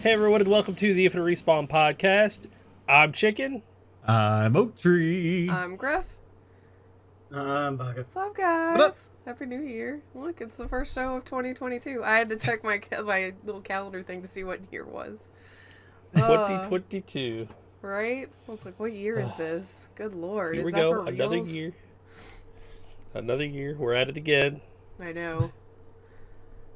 Hey everyone, and welcome to the Infinite Respawn podcast. I'm Chicken. I'm Oak Tree. I'm Grif. Baka. What's up, guys? What up? Happy New Year. Look, it's the first show of 2022. I had to check my little calendar thing to see what year was. 2022. Right? I was like, what year is this? Good Lord. Here is we that go. for Another reals? year. Another year. We're at it again. I know.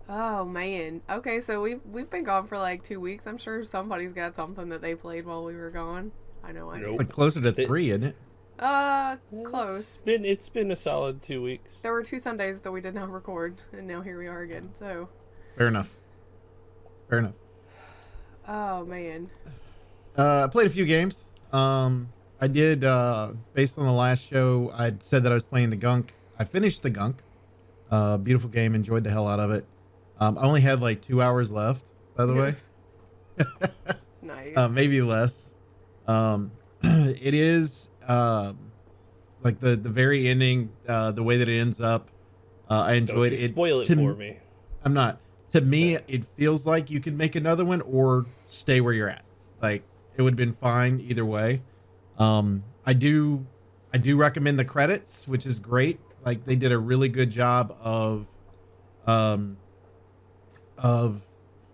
Oh man. Okay, so we've been gone for like 2 weeks. I'm sure somebody's got something that they played while we were gone. I know I Nope. Like closer to 3, isn't it? close. It's been a solid 2 weeks. There were 2 Sundays that we did not record, and now here we are again. So, Fair enough. oh man. I played a few games. I did, based on the last show, I said that I was playing the Gunk. I finished the Gunk. Beautiful game. Enjoyed the hell out of it. I only had like 2 hours left, by the way. Nice. Maybe less. It is, like the very ending, the way that it ends up. I enjoyed Don't you it. spoil it for me. I'm not. To me, it feels like you could make another one or stay where you're at. Like it would have been fine either way. I do recommend the credits, which is great. Like they did a really good job of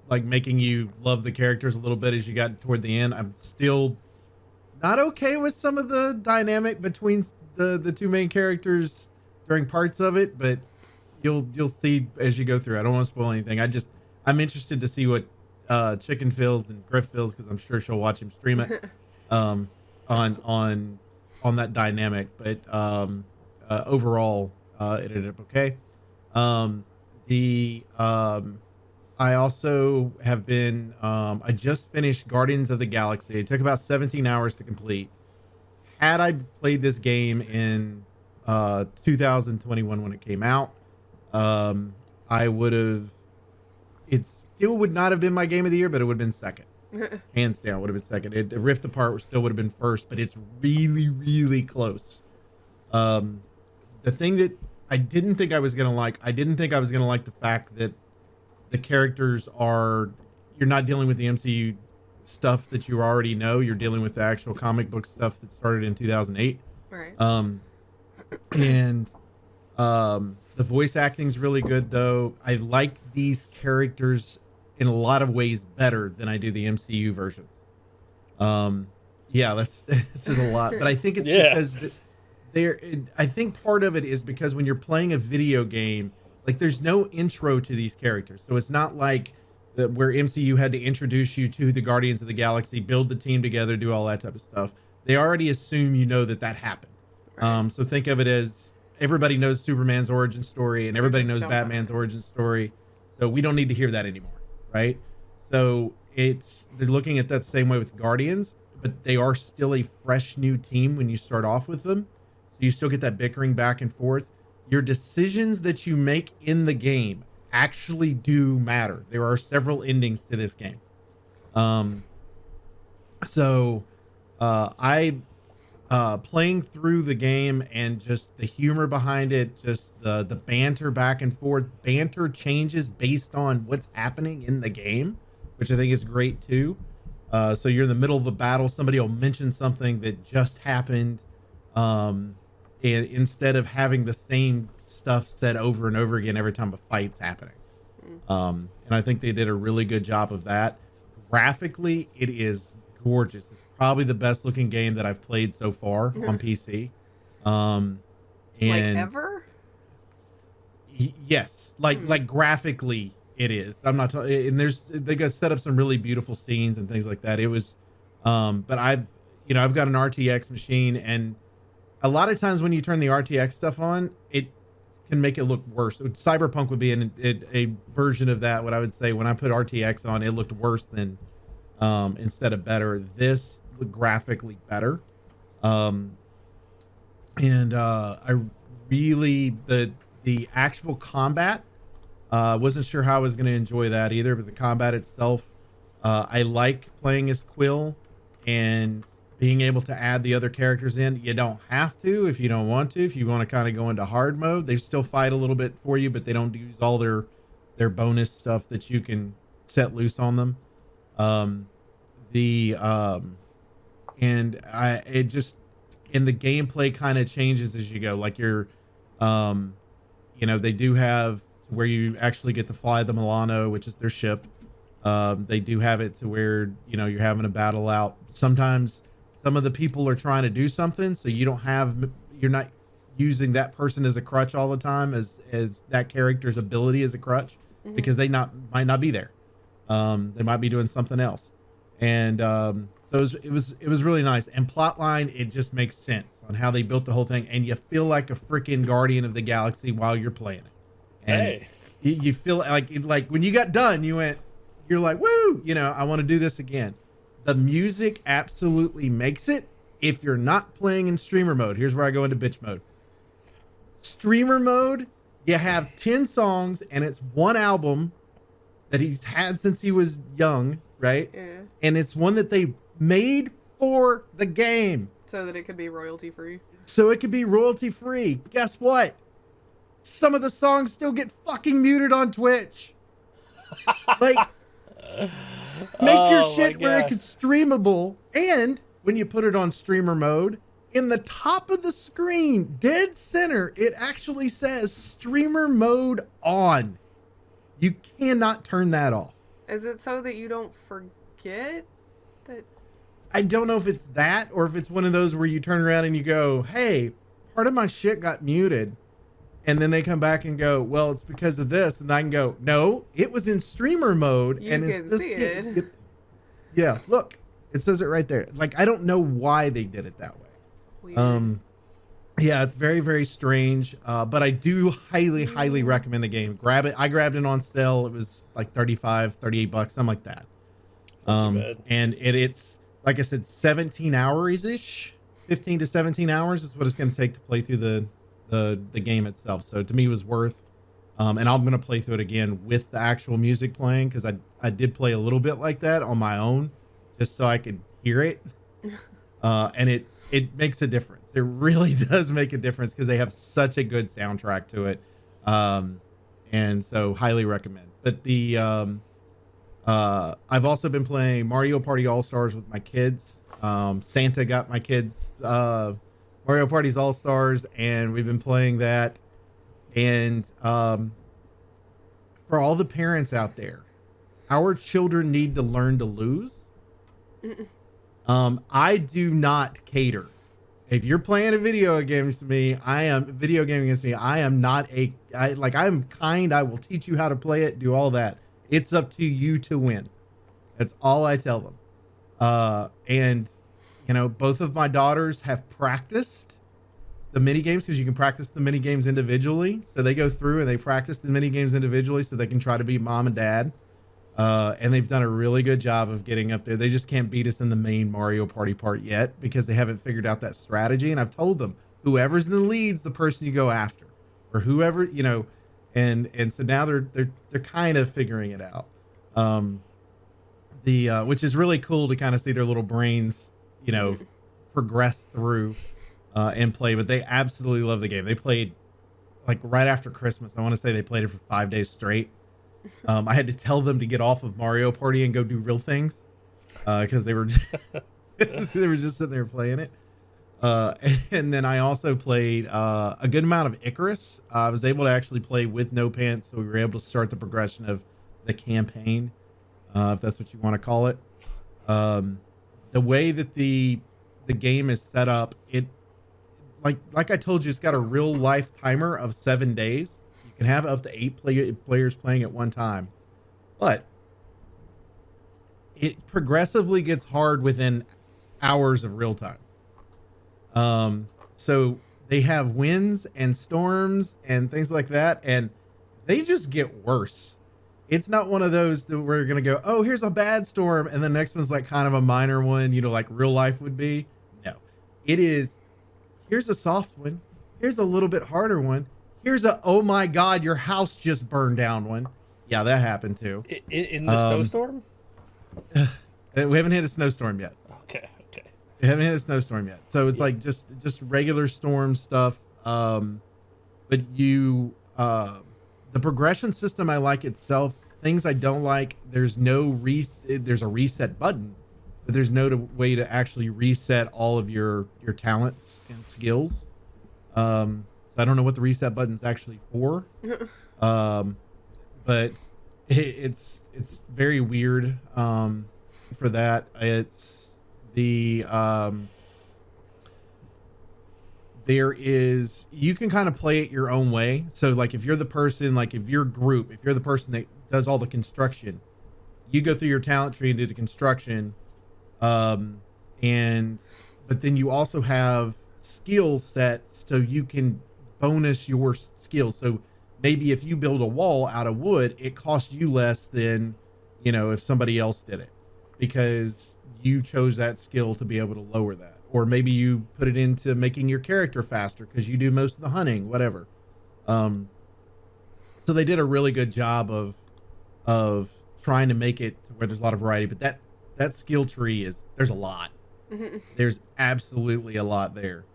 like making you love the characters a little bit as you got toward the end. I'm still not okay with some of the dynamic between the two main characters during parts of it, but you'll see as you go through. I don't want to spoil anything. I'm interested to see what Chicken feels and Griff feels because I'm sure she'll watch him stream it on that dynamic. But overall, it ended up okay. I also have been I just finished Guardians of the Galaxy. It took about 17 hours to complete. Had I played this game in 2021 when it came out, I would have. It still would not have been my game of the year, but it would have been second. Hands down, would have been second. Rift Apart still would have been first, but it's really, really close. The thing that I didn't think I was gonna like, the fact that the characters are, you're not dealing with the MCU stuff that you already know. You're dealing with the actual comic book stuff that started in 2008. Right. The voice acting's really good though. I like these characters in a lot of ways better than I do the MCU versions. Yeah, this is a lot, but I think it's because I think part of it is because when you're playing a video game, like there's no intro to these characters. So it's not like where MCU had to introduce you to the Guardians of the Galaxy, build the team together, do all that type of stuff. They already assume you know that happened. Right. So think of it as everybody knows Superman's origin story and everybody knows Batman's origin story. So we don't need to hear that anymore, right? So they're looking at that same way with Guardians, but they are still a fresh new team when you start off with them. So you still get that bickering back and forth. Your decisions that you make in the game actually do matter. There are several endings to this game. I playing through the game and just the humor behind it, just the banter back and forth. Banter changes based on what's happening in the game, which I think is great too. So you're in the middle of a battle, somebody will mention something that just happened. And instead of having the same stuff said over and over again every time a fight's happening. And I think they did a really good job of that. Graphically, it is gorgeous. It's probably the best looking game that I've played so far on PC. And like ever? Yes, like graphically it is. I'm not talking, and they got set up some really beautiful scenes and things like that. It was, but I've got an RTX machine, and a lot of times when you turn the RTX stuff on, it can make it look worse. Cyberpunk would be a version of that. What I would say, when I put RTX on, it looked worse than instead of better. This looked graphically better. I really, the actual combat, wasn't sure how I was going to enjoy that either, but the combat itself, I like playing as Quill and being able to add the other characters in. You don't have to if you don't want to. If you want to kind of go into hard mode, they still fight a little bit for you, but they don't use all their bonus stuff that you can set loose on them. Um, the and it just, and the gameplay kind of changes as you go. Like they do have where you actually get to fly the Milano, which is their ship. They do have it to where, you're having a battle out. Sometimes some of the people are trying to do something, so you're not using that person as a crutch all the time, as that character's ability as a crutch, because they might not be there. They might be doing something else. And so it was really nice. And plotline, it just makes sense on how they built the whole thing, and you feel like a freaking Guardian of the Galaxy while you're playing it. And Hey. you feel like when you got done, you're like, woo, I want to do this again. The music absolutely makes it. If you're not playing in streamer mode, here's where I go into bitch mode. Streamer mode, you have 10 songs, and it's one album that he's had since he was young, right? Yeah. And it's one that they made for the game, So that it could be royalty free. so it could be royalty free. Guess what? Some of the songs still get fucking muted on Twitch. Like, make your Oh, shit my where it gosh. can streamable. And when you put it on streamer mode, in the top of the screen, dead center, it actually says streamer mode on. You cannot turn that off. Is it so that you don't forget that? I don't know if it's that or if it's one of those where you turn around and you go, hey, part of my shit got muted. And then they come back and go, well, it's because of this. And I can go, no, it was in streamer mode. You and can see it. Yeah, look, it says it right there. Like, I don't know why they did it that way. Weird. Yeah, it's very, very strange. But I do highly, highly recommend the game. Grab it. I grabbed it on sale. It was like $35, $38, something like that. Not too bad. And it's, like I said, 17 hours-ish, 15 to 17 hours is what it's going to take to play through the game itself. So to me, it was worth. And I'm going to play through it again with the actual music playing, because I did play a little bit like that on my own, just so I could hear it. And it makes a difference. It really does make a difference, because they have such a good soundtrack to it. And so highly recommend. But I've also been playing Mario Party All-Stars with my kids. Santa got my kids Mario Party's All-Stars, and we've been playing that. And for all the parents out there, our children need to learn to lose. I do not cater. If you're playing a video game against me, I am not I am kind. I will teach you how to play it, do all that. It's up to you to win. That's all I tell them. And both of my daughters have practiced the mini games, because you can practice the mini games individually. So they go through and they practice the mini games individually so they can try to beat mom and dad. And they've done a really good job of getting up there. They just can't beat us in the main Mario Party part yet, because they haven't figured out that strategy. And I've told them, whoever's in the lead's the person you go after, or whoever, and so now they're kind of figuring it out. Which is really cool to kind of see their little brains, progress through and play. But they absolutely love the game. They played like right after Christmas. I want to say they played it for 5 days straight. I had to tell them to get off of Mario Party and go do real things, because they were they were just sitting there playing it. And then I also played a good amount of Icarus. I was able to actually play with no pants, so we were able to start the progression of the campaign, if that's what you want to call it. The way that the game is set up, it like I told you, it's got a real life timer of 7 days. You can have up to 8 players playing at one time, but it progressively gets hard within hours of real time. So they have winds and storms and things like that, and they just get worse. It's not one of those that we're going to go, oh, here's a bad storm, and the next one's like kind of a minor one, like real life would be. No, it is, here's a soft one. Here's a little bit harder one. Here's a, oh my God, your house just burned down one. Yeah, that happened too. In the snowstorm? We haven't hit a snowstorm yet. Okay. We haven't hit a snowstorm yet. So it's like just regular storm stuff. But the progression system I like itself things I don't like, there's a reset button, but there's no way to actually reset all of your talents and skills. So I don't know what the reset button's actually for. But it's very weird for that. It's the you can kind of play it your own way. So like if you're the person, like if you're the person that does all the construction, you go through your talent tree and do the construction. But then you also have skill sets so you can bonus your skills. So maybe if you build a wall out of wood, it costs you less than, if somebody else did it, because you chose that skill to be able to lower that. Or maybe you put it into making your character faster because you do most of the hunting, whatever. So they did a really good job of trying to make it to where there's a lot of variety. But that skill tree there's a lot. There's absolutely a lot there.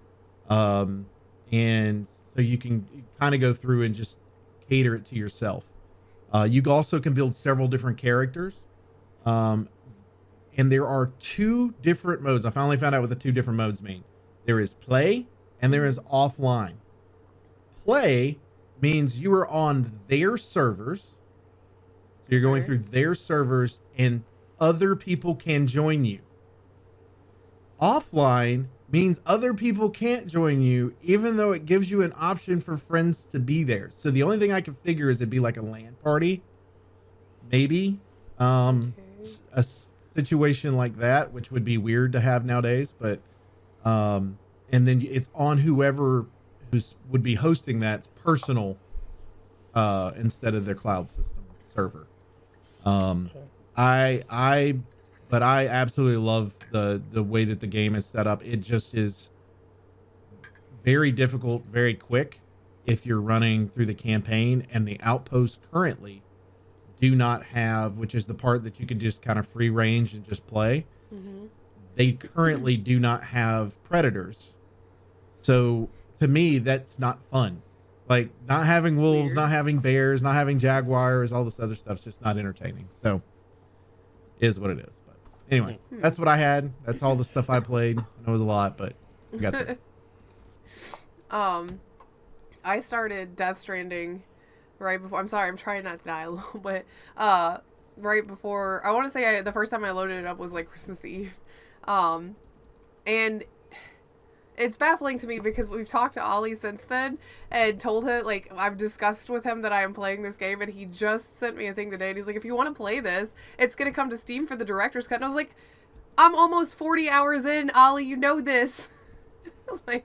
And so you can kind of go through and just cater it to yourself. You also can build several different characters. And there are 2 different modes. I finally found out what the 2 different modes mean. There is play and there is offline. Play means you are on their servers. So you're going through their servers and other people can join you. Offline means other people can't join you, even though it gives you an option for friends to be there. So the only thing I can figure is it'd be like a LAN party. Maybe. A situation like that, which would be weird to have nowadays, but and then it's on whoever would be hosting that's personal instead of their cloud system server. But I absolutely love the way that the game is set up. It just is very difficult, very quick if you're running through the campaign, and the outposts currently do not have, which is the part that you could just kind of free range and just play. They currently do not have predators. So to me, that's not fun. Like not having wolves, not having bears, not having jaguars, all this other stuff's just not entertaining. So it is what it is. But anyway, that's what I had. That's all the stuff I played. I know it was a lot, but I got there. I started Death Stranding right before. I'm sorry, I'm trying not to die a little bit. Right before, I want to say the first time I loaded it up was like Christmas Eve. And it's baffling to me because we've talked to Ollie since then and told him, like, I've discussed with him that I am playing this game, and he just sent me a thing today and he's like, if you want to play this, it's going to come to Steam for the director's cut. And I was like, I'm almost 40 hours in, Ollie, you know this. I was like,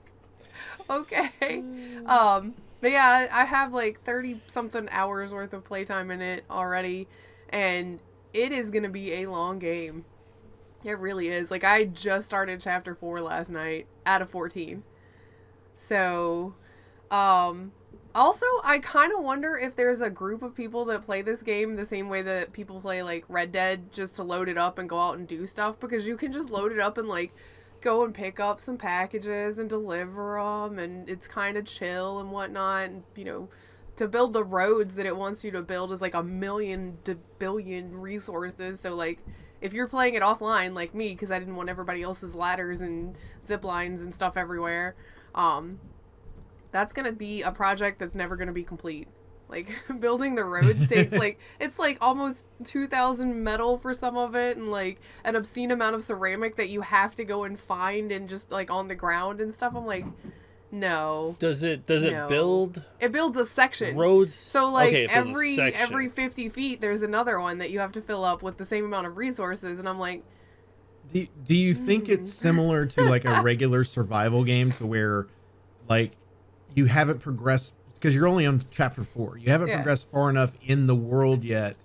okay. But yeah, I have like 30 something hours worth of playtime in it already, and it is going to be a long game. It really is. Like, I just started chapter 4 last night out of 14. So, also, I kind of wonder if there's a group of people that play this game the same way that people play, like, Red Dead, just to load it up and go out and do stuff, because you can just load it up and, like, go and pick up some packages and deliver them, and it's kind of chill and whatnot, and, you know, to build the roads that it wants you to build is, like, 1,000,000 to billion resources, so, like, if you're playing it offline, like me, because I didn't want everybody else's ladders and zip lines and stuff everywhere, that's going to be a project that's never going to be complete. Like, building the roads takes, like, it's, like, almost 2,000 metal for some of it, and, like, an obscene amount of ceramic that you have to go and find and just, like, on the ground and stuff. I'm like, no. Does it build? It builds a section. Roads? So, like, okay, every 50 feet, there's another one that you have to fill up with the same amount of resources, and I'm like... Do you think it's similar to, like, a regular survival game, to where, like, you haven't progressed... Because you're only on chapter 4. You haven't progressed far enough in the world yet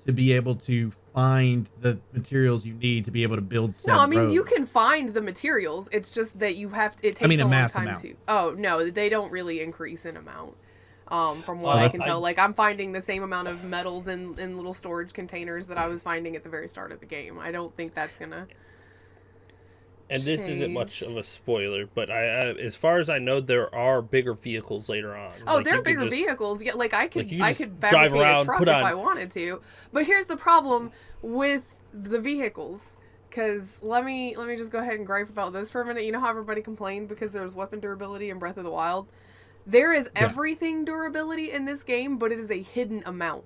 to be able to find the materials you need to be able to build said No, I mean, road. you can find the materials. It's just that you have to... It takes a long time to... Oh, no, they don't really increase in amount. From what I can tell. Like, I'm finding the same amount of metals in little storage containers that I was finding at the very start of the game. I don't think that's gonna... and this isn't much change. of a spoiler, but as far as I know, there are bigger vehicles later on. Oh, Like, there you are could bigger just- vehicles. Yeah, like I could you I just could drive fabricate around, a truck put if on- I wanted to. But here's the problem with the vehicles. Because let me just go ahead and gripe about this for a minute. You know how everybody complained because there was weapon durability in Breath of the Wild? There is Yeah. everything durability in this game, but it is a hidden amount.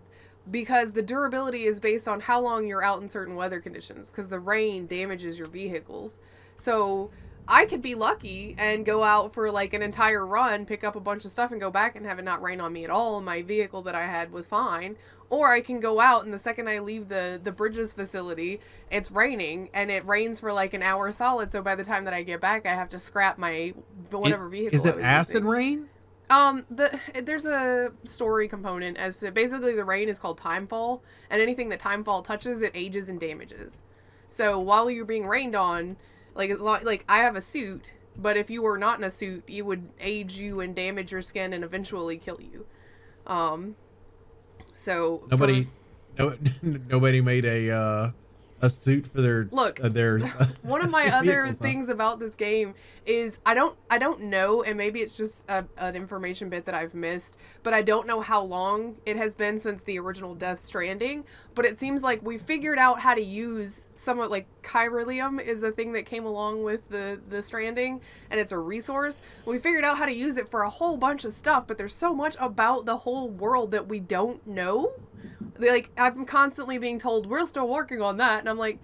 Because the durability is based on how long you're out in certain weather conditions. Because the rain damages your vehicles. So I could be lucky and go out for like an entire run, pick up a bunch of stuff, and go back and have it not rain on me at all. My vehicle that I had was fine. Or I can go out, and the second I leave the Bridges facility, it's raining, and it rains for like an hour solid. So by the time that I get back, I have to scrap my whatever vehicle. Is I it was acid using. rain? There's a story component as to basically the rain is called timefall, and anything that timefall touches, it ages and damages. So while you're being rained on, like I have a suit, but if you were not in a suit, it would age you and damage your skin and eventually kill you. So Nobody made a suit for their one of my other vehicles, huh? things about this game is I don't know, and maybe it's just an information bit that I've missed, but I don't know how long it has been since the original Death Stranding, but it seems like we figured out how to use somewhat like chiralium is a thing that came along with the Stranding, and it's a resource. We figured out how to use it for a whole bunch of stuff, but there's so much about the whole world that we don't know. Like, I'm constantly being told, we're still working on that, and I'm like,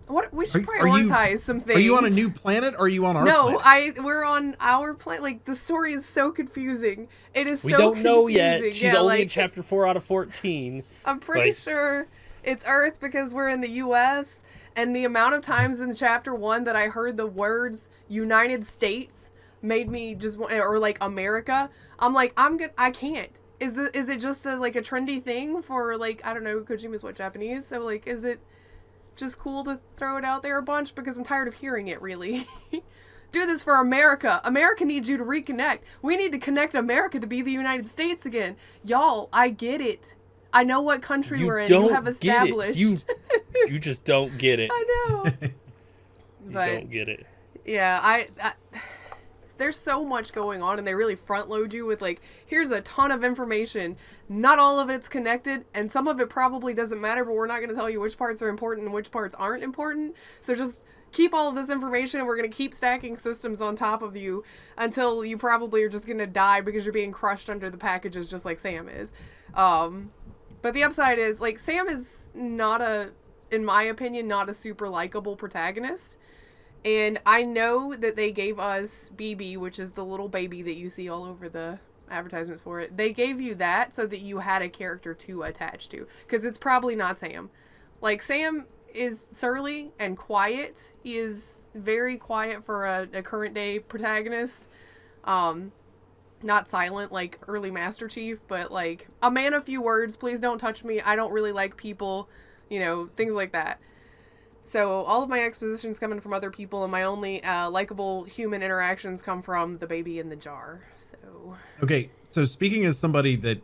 what? We should prioritize some things. Are you on a new planet, or are you on our No, planet? we're on our planet. Like, the story is so confusing. It is We so don't know confusing. yet. She's Yeah, only in like, chapter 4 out of 14. I'm pretty like- sure it's Earth because we're in the U.S., and the amount of times in chapter 1 that I heard the words United States made me just, or like America, I'm like, I can't. Is it just a trendy thing for, like, I don't know, Kojima's what, Japanese? So, like, is it just cool to throw it out there a bunch? Because I'm tired of hearing it, really. Do this for America. America needs you to reconnect. We need to connect America to be the United States again. Y'all, I get it. I know what country we're in. You have established. You just don't get it. I know. You don't get it. Yeah, I there's so much going on, and they really front load you with, like, here's a ton of information. Not all of it's connected, and some of it probably doesn't matter, but we're not going to tell you which parts are important and which parts aren't important. So just keep all of this information, and we're going to keep stacking systems on top of you until you probably are just going to die because you're being crushed under the packages just like Sam is. But the upside is, like, Sam is not in my opinion, not a super likable protagonist. And I know that they gave us BB, which is the little baby that you see all over the advertisements for it. They gave you that so that you had a character to attach to. Because it's probably not Sam. Like, Sam is surly and quiet. He is very quiet for a current day protagonist. Not silent like early Master Chief, but like a man of few words. Please don't touch me. I don't really like people. You know, things like that. So all of my exposition's coming from other people, and my only likable human interactions come from the baby in the jar. So Okay, so speaking as somebody that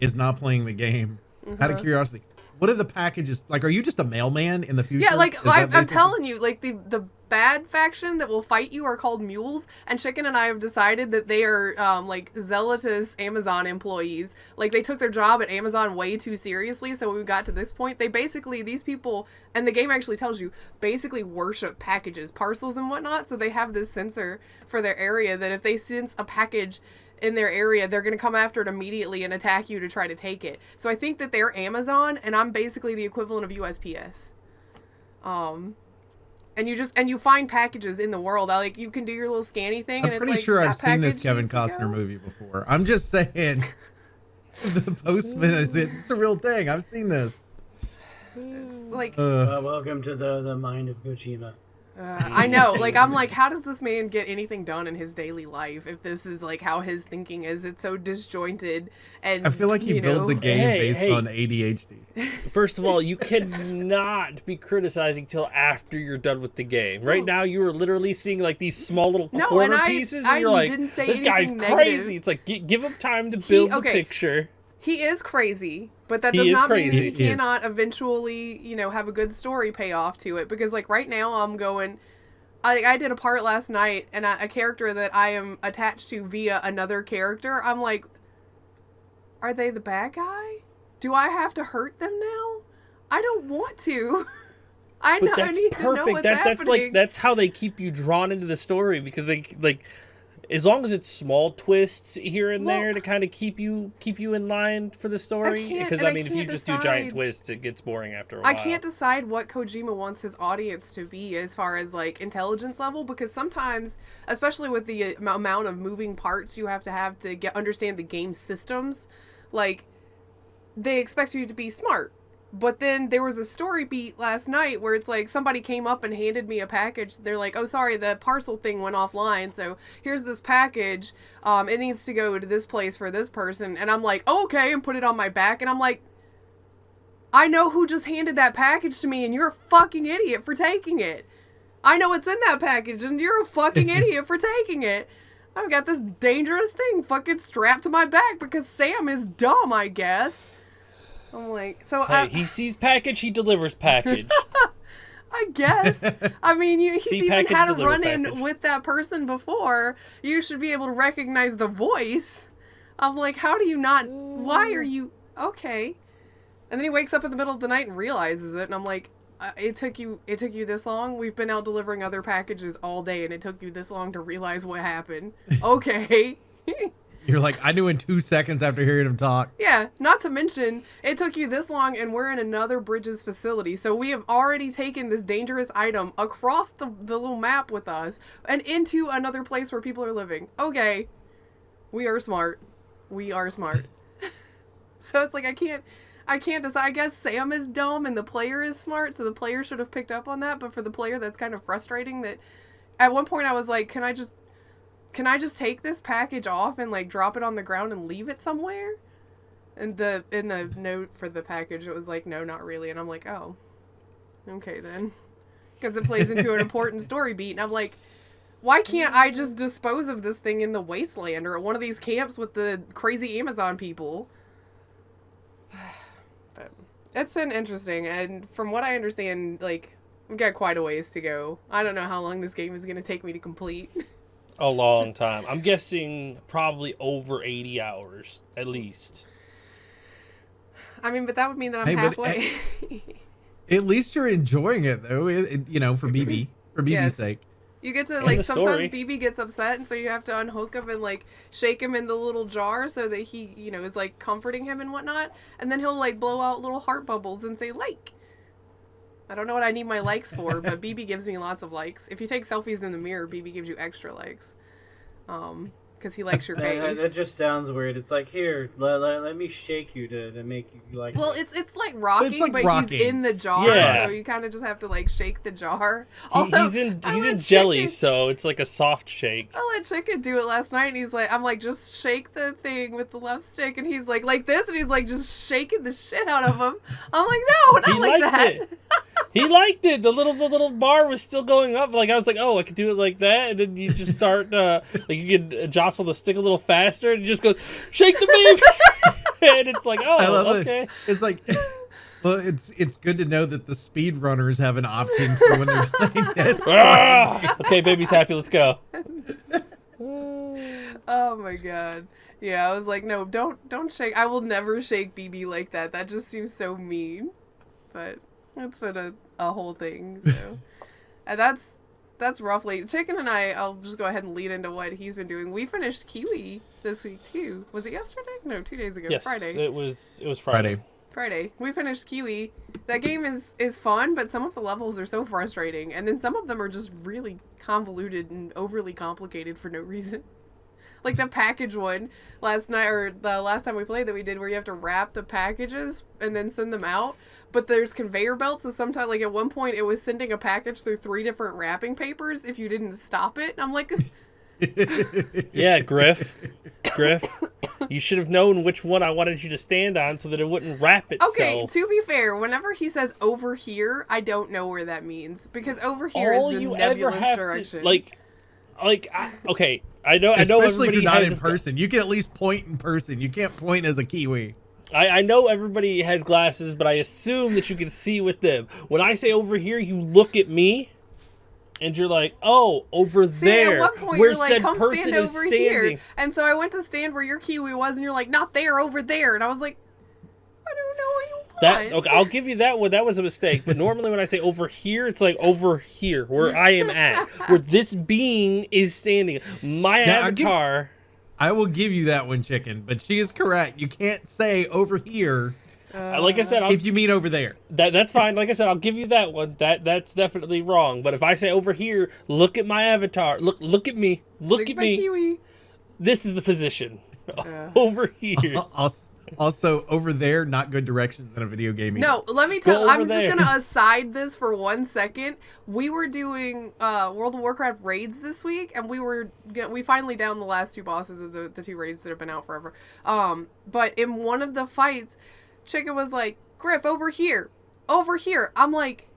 is not playing the game, out of curiosity, what are the packages like? Are you just a mailman in the future? yeah, like Is that I'm telling you, like the bad faction that will fight you are called mules, and Chicken and I have decided that they are like zealotous Amazon employees. Like, they took their job at Amazon way too seriously, so when we got to this point, they basically, these people, and the game actually tells you, basically worship packages, parcels and whatnot. So they have this sensor for their area that if they sense a package in their area, they're going to come after it immediately and attack you to try to take it. So I think that they're Amazon, and I'm basically the equivalent of USPS. And you find packages in the world. Like, you can do your little scanny thing, I'm and pretty it's like, sure I've that seen this package Kevin needs to Costner go. movie before. I'm just saying, the postman is it's a real thing. I've seen this. Like, Welcome to the mind of Kojima. I know. Like, I'm like, how does this man get anything done in his daily life if this is like how his thinking is? It's so disjointed, and I feel like he builds a game based on ADHD. First of all, you cannot be criticizing till after you're done with the game. Right now, you are literally seeing like these small little corner pieces, and you're like, didn't say "This guy's anything crazy." negative. It's like give him time to build the picture. He is crazy, But that He does is not crazy. mean he cannot eventually, have a good story pay off to it. Because, like, right now I'm going... I did a part last night, and a character that I am attached to via another character, I'm like, are they the bad guy? Do I have to hurt them now? I don't want to. I But that's need perfect. to know what's happening. That's how they keep you drawn into the story, because they as long as it's small twists here and there to kind of keep you in line for the story. Because I mean, if you just do giant twists, it gets boring after a while. I can't decide what Kojima wants his audience to be as far as like intelligence level, because sometimes, especially with the amount of moving parts you have to understand the game systems, like they expect you to be smart. But then there was a story beat last night where it's like somebody came up and handed me a package. They're like, oh, sorry, the parcel thing went offline. So here's this package. It needs to go to this place for this person. And I'm like, oh, okay, and put it on my back. And I'm like, I know who just handed that package to me, and you're a fucking idiot for taking it. I know what's in that package, and you're a fucking idiot for taking it. I've got this dangerous thing fucking strapped to my back because Sam is dumb, I guess. I'm like, so hey, he sees package, he delivers package. I guess. I mean, he's even had a run-in with that person before. You should be able to recognize the voice. I'm like, how do you not? Why are you okay? And then he wakes up in the middle of the night and realizes it, and I'm like, it took you this long? We've been out delivering other packages all day, and it took you this long to realize what happened. Okay. You're like, I knew in 2 seconds after hearing him talk. Yeah, not to mention, it took you this long, and we're in another Bridges facility, so we have already taken this dangerous item across the little map with us, and into another place where people are living. Okay. We are smart. We are smart. So it's like, I can't decide. I guess Sam is dumb and the player is smart, so the player should have picked up on that, but for the player, that's kind of frustrating that at one point I was like, can I just take this package off and like drop it on the ground and leave it somewhere? And in the note for the package, it was like, no, not really. And I'm like, oh, okay then. Because it plays into an important story beat. And I'm like, why can't I just dispose of this thing in the wasteland or at one of these camps with the crazy Amazon people? But it's been interesting. And from what I understand, like, we've got quite a ways to go. I don't know how long this game is going to take me to complete. A long time. I'm guessing probably over 80 hours, at least. I mean, but that would mean that I'm halfway. At least you're enjoying it, though, for BB. For BB's Yes. sake. You get to, like, sometimes story. BB gets upset, and so you have to unhook him and, like, shake him in the little jar so that he, is, like, comforting him and whatnot. And then he'll, like, blow out little heart bubbles and say, like. I don't know what I need my likes for, but BB gives me lots of likes. If you take selfies in the mirror, BB gives you extra likes. Because he likes your face. That just sounds weird. It's like, here, let me shake you to make you like. Well, it's like rocking, but rocking. he's in the jar, Yeah. so you kind of just have to like shake the jar. He's in jelly, so it's like a soft shake. I let Chicken do it last night, and he's like, I'm like, just shake the thing with the left stick, and he's like this, and he's like just shaking the shit out of him. I'm like, no, not He like liked that. it. He liked it. The little bar was still going up. Like I was like, oh, I could do it like that, and then you just start like you could jostle the stick a little faster, and it just goes shake the baby, and it's like, I oh, love okay. it. It's like, well, it's good to know that the speedrunners have an option for when they're playing Death Stranding. Okay, baby's happy. Let's go. Oh my god. Yeah, I was like, no, don't shake. I will never shake BB like that. That just seems so mean. But that's been a whole thing. So, and that's roughly Chicken and I'll just go ahead and lead into what he's been doing. We finished Kiwi this week too. Was it yesterday? No, 2 days ago. Yes, Friday. it was Friday. Friday. We finished Kiwi. That game is fun, but some of the levels are so frustrating, and then some of them are just really convoluted and overly complicated for no reason. Like the package one last night, or the last time we played that we did, where you have to wrap the packages and then send them out. But there's conveyor belts, so sometimes, like at one point, it was sending a package through 3 different wrapping papers if you didn't stop it. And I'm like, Yeah, Grif, you should have known which one I wanted you to stand on so that it wouldn't wrap itself. okay, to be fair, whenever he says over here, I don't know where that means, because over here All is the you ever nebulous have direction. to okay. I know Especially everybody if you're not has in person. You can at least point in person. You can't point as a Kiwi. I know everybody has glasses, but I assume that you can see with them. When I say over here, you look at me, and you're like, oh, over there. At one point, where you're like, said come person stand is over standing. here. And so I went to stand where your kiwi was, and you're like, not there, over there. And I was like, I don't know what you want. Okay, I'll give you that one. That was a mistake. But normally when I say over here, it's like over here, where I am at. Where this being is standing. My avatar... I will give you that one, Chicken, but she is correct. You can't say over here. Like I said, if you mean over there. That's fine. Like I said, I'll give you that one. That's definitely wrong. But if I say over here, look at my avatar. Look at me. Look at me. Kiwi. This is the position. Over here. Also, over there, not good directions in a video game. No, let me tell you, I'm just there. going to aside this for 1 second. We were doing World of Warcraft raids this week, and we finally downed the last 2 bosses of the 2 raids that have been out forever. But in one of the fights, Chicken was like, Grif, over here. Over here. I'm like,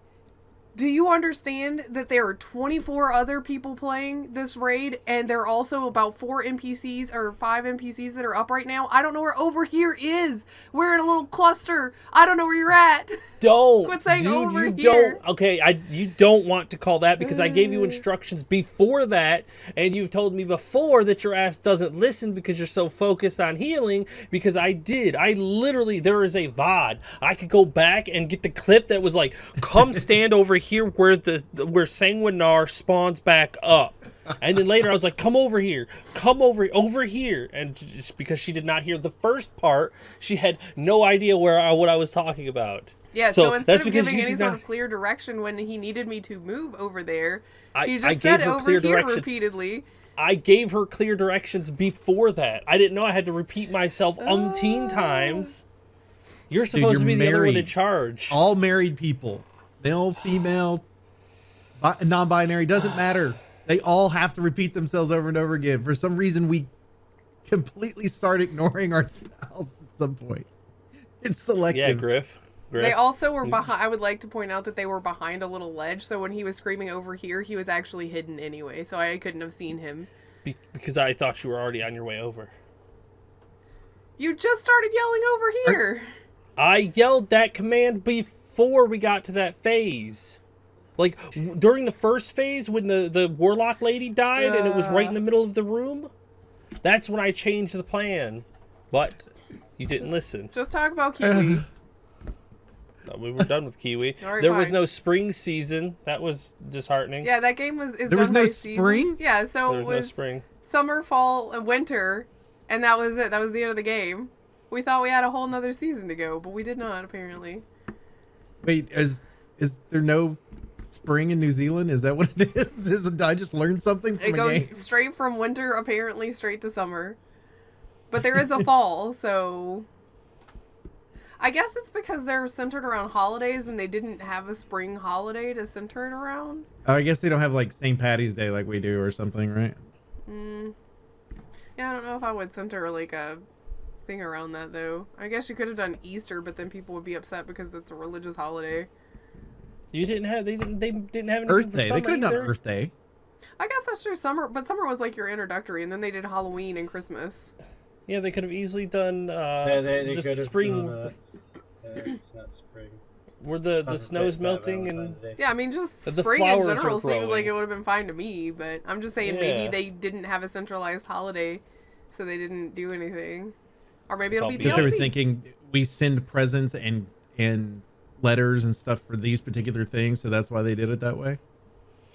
do you understand that there are 24 other people playing this raid, and there are also about 4 NPCs or 5 NPCs that are up right now? I don't know where over here is. We're in a little cluster. I don't know where you're at. Don't. Quit saying dude, over you here. Don't. Okay, you don't want to call that because I gave you instructions before that, and you've told me before that your ass doesn't listen because you're so focused on healing, because I did. I literally, there is a VOD. I could go back and get the clip that was like, come stand over here where Sanguinar spawns back up. And then later I was like, come over here, over here. And just because she did not hear the first part, she had no idea what I was talking about. Yeah, so instead that's of giving any did sort not- of clear direction when he needed me to move over there, he I just gave said her over clear here direction. repeatedly. I gave her clear directions before that. I didn't know I had to repeat myself umpteen times. You're supposed to be the other one in charge. All married people, male, female, non-binary, doesn't matter. They all have to repeat themselves over and over again. For some reason, we completely start ignoring our spouse at some point. It's selective. Yeah, Grif. They also were behind. I would like to point out that they were behind a little ledge, so when he was screaming over here, he was actually hidden anyway, so I couldn't have seen him. Because I thought you were already on your way over. You just started yelling over here. I yelled that command before we got to that phase. Like, during the first phase, when the warlock lady died and it was right in the middle of the room, that's when I changed the plan. But you didn't listen. Just talk about Kiwi. We were done with Kiwi. Right, there was fine. no spring season. That was disheartening. Yeah, that game is There done was no by spring? seasons. Yeah, so There it was no was spring. summer, fall, and winter, and that was it. That was the end of the game. We thought we had a whole nother season to go, but we did not, apparently. Wait, is there no spring in New Zealand? Is that what it is? Did I just learned something from It a goes game? straight from winter, apparently, straight to summer. But there is a fall, so... I guess it's because they're centered around holidays and they didn't have a spring holiday to center it around. Oh, I guess they don't have like St. Patty's Day like we do or something, right? Yeah, I don't know if I would center like a thing around that though. I guess you could have done Easter, but then people would be upset because it's a religious holiday. They didn't have anything Earth for Day. They summer could have done either. Earth Day. I guess that's true. Summer, but summer was like your introductory, and then they did Halloween and Christmas. Yeah, they could have easily done They just could've- spring, no, that's not spring. where the Doesn't snow's say melting and Valentine's Day. Yeah, I mean, just The spring in flowers general are seems like growing. it would have been fine to me, but I'm just saying maybe Yeah. they didn't have a centralized holiday, so they didn't do anything. Or maybe it'll be Because Because they were DLC. thinking we send presents and letters and stuff for these particular things, so that's why they did it that way.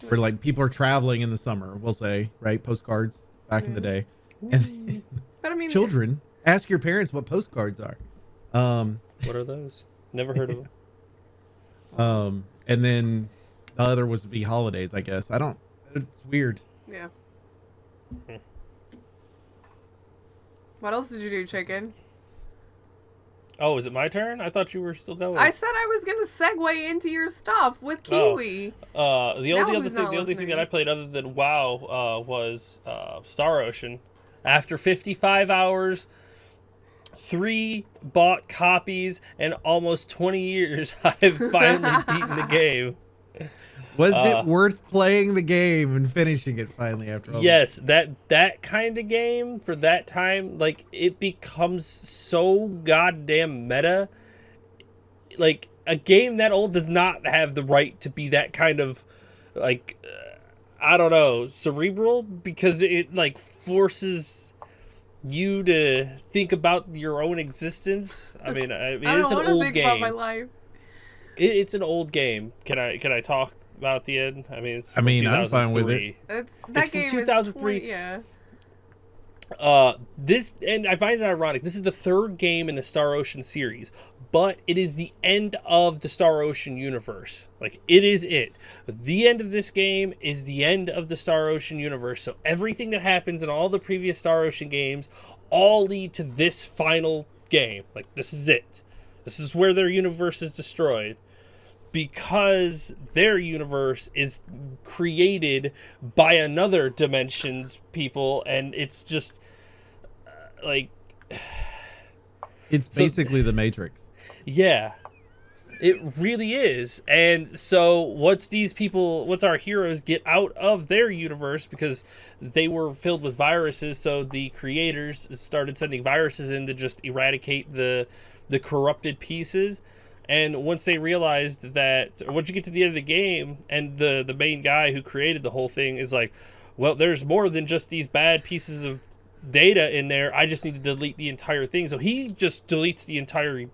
Where like people are traveling in the summer, we'll say, right? Postcards back in the day. And But I mean, children, ask your parents what postcards are. what are those? Never heard of them. And then the other was to be holidays, I guess. It's weird. yeah. What else did you do, Chicken? Oh, is it my turn? I thought you were still going. I said I was gonna segue into your stuff with Kiwi. The Now only other who's thing, not the only thing listening? that I played other than WoW was Star Ocean. After 55 hours, 3 bought copies, and almost 20 years, I've finally beaten the game. Was it worth playing the game and finishing it finally after all? Yes, that kind of game for that time, like, it becomes so goddamn meta. Like, a game that old does not have the right to be that kind of, like, I don't know, cerebral, because it, like, forces you to think about your own existence. I mean I it's don't an want to old think game. about my life. It's an old game. Can I talk about the end? I mean, it's I mean, I'm fine with it. That It's from game 2003. is 20, yeah. This, and I find it ironic, this is the third game in the Star Ocean series, but it is the end of the Star Ocean universe. Like, it is it. The end of this game is the end of the Star Ocean universe. So everything that happens in all the previous Star Ocean games all lead to this final game. Like, this is it. This is where their universe is destroyed. Because their universe is created by another dimension's people, and it's just like, It's basically the Matrix. yeah, it really is. And so what's our heroes get out of their universe, because they were filled with viruses, so the creators started sending viruses in to just eradicate the corrupted pieces. And once they realized that, or once you get to the end of the game, and the main guy who created the whole thing is like, well, there's more than just these bad pieces of data in there. I just need to delete the entire thing. So he just deletes the entire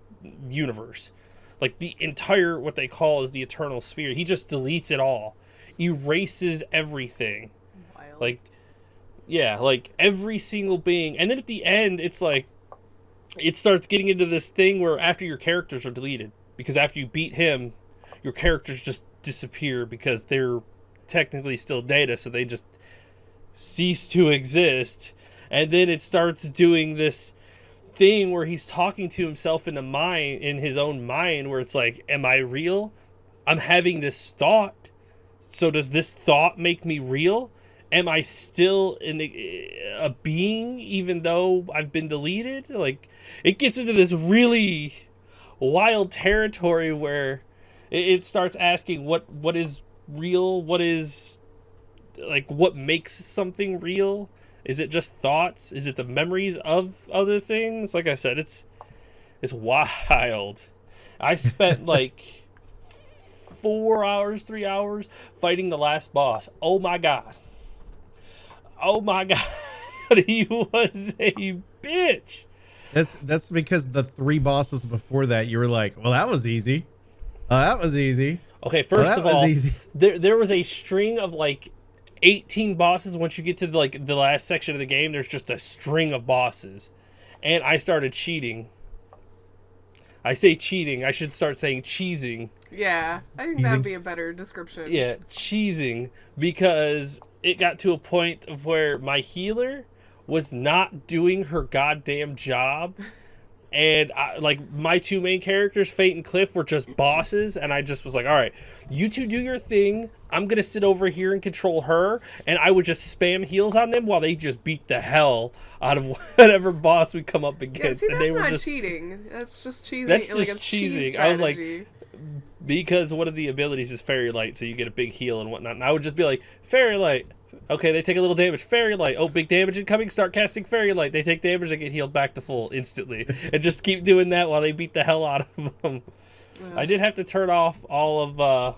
universe. Like, the entire, what they call is the eternal sphere. He just deletes it all. Erases everything. Wild. Like, yeah, like every single being. And then at the end, it's like, it starts getting into this thing where after your characters are deleted, because after you beat him, your characters just disappear because they're technically still data, so they just cease to exist. And then it starts doing this thing where he's talking to himself in his own mind, where it's like, am I real? I'm having this thought. So does this thought make me real? Am I still a being even though I've been deleted? Like, it gets into this really wild territory where it starts asking what is real, what is, like, what makes something real? Is it just thoughts? Is it the memories of other things? Like I said, it's wild. I spent like 3 hours fighting the last boss. Oh my god. He was a bitch. That's because the 3 bosses before that, you were like, well, that was easy. That was easy. Okay, first of all, easy. there was a string of like 18 bosses. Once you get to like the last section of the game, there's just a string of bosses. And I started cheating. I say cheating. I should start saying cheesing. Yeah, I think that'd be a better description. Yeah, cheesing, because it got to a point of where my healer was not doing her goddamn job, and my 2 main characters, Fate and Cliff, were just bosses, and I just was like, all right, you two do your thing, I'm gonna sit over here and control her, and I would just spam heals on them while they just beat the hell out of whatever boss we come up against. Yeah, see, and that's they were not just cheating. That's just cheesing. That's like just a cheese cheesing. I was like, strategy. because one of the abilities is Fairy Light, so you get a big heal and whatnot. And I would just be like, Fairy Light. Okay, they take a little damage. Fairy Light. Oh, big damage incoming. Start casting Fairy Light. They take damage. They get healed back to full instantly. And just keep doing that while they beat the hell out of them. Yeah. I did have to turn off all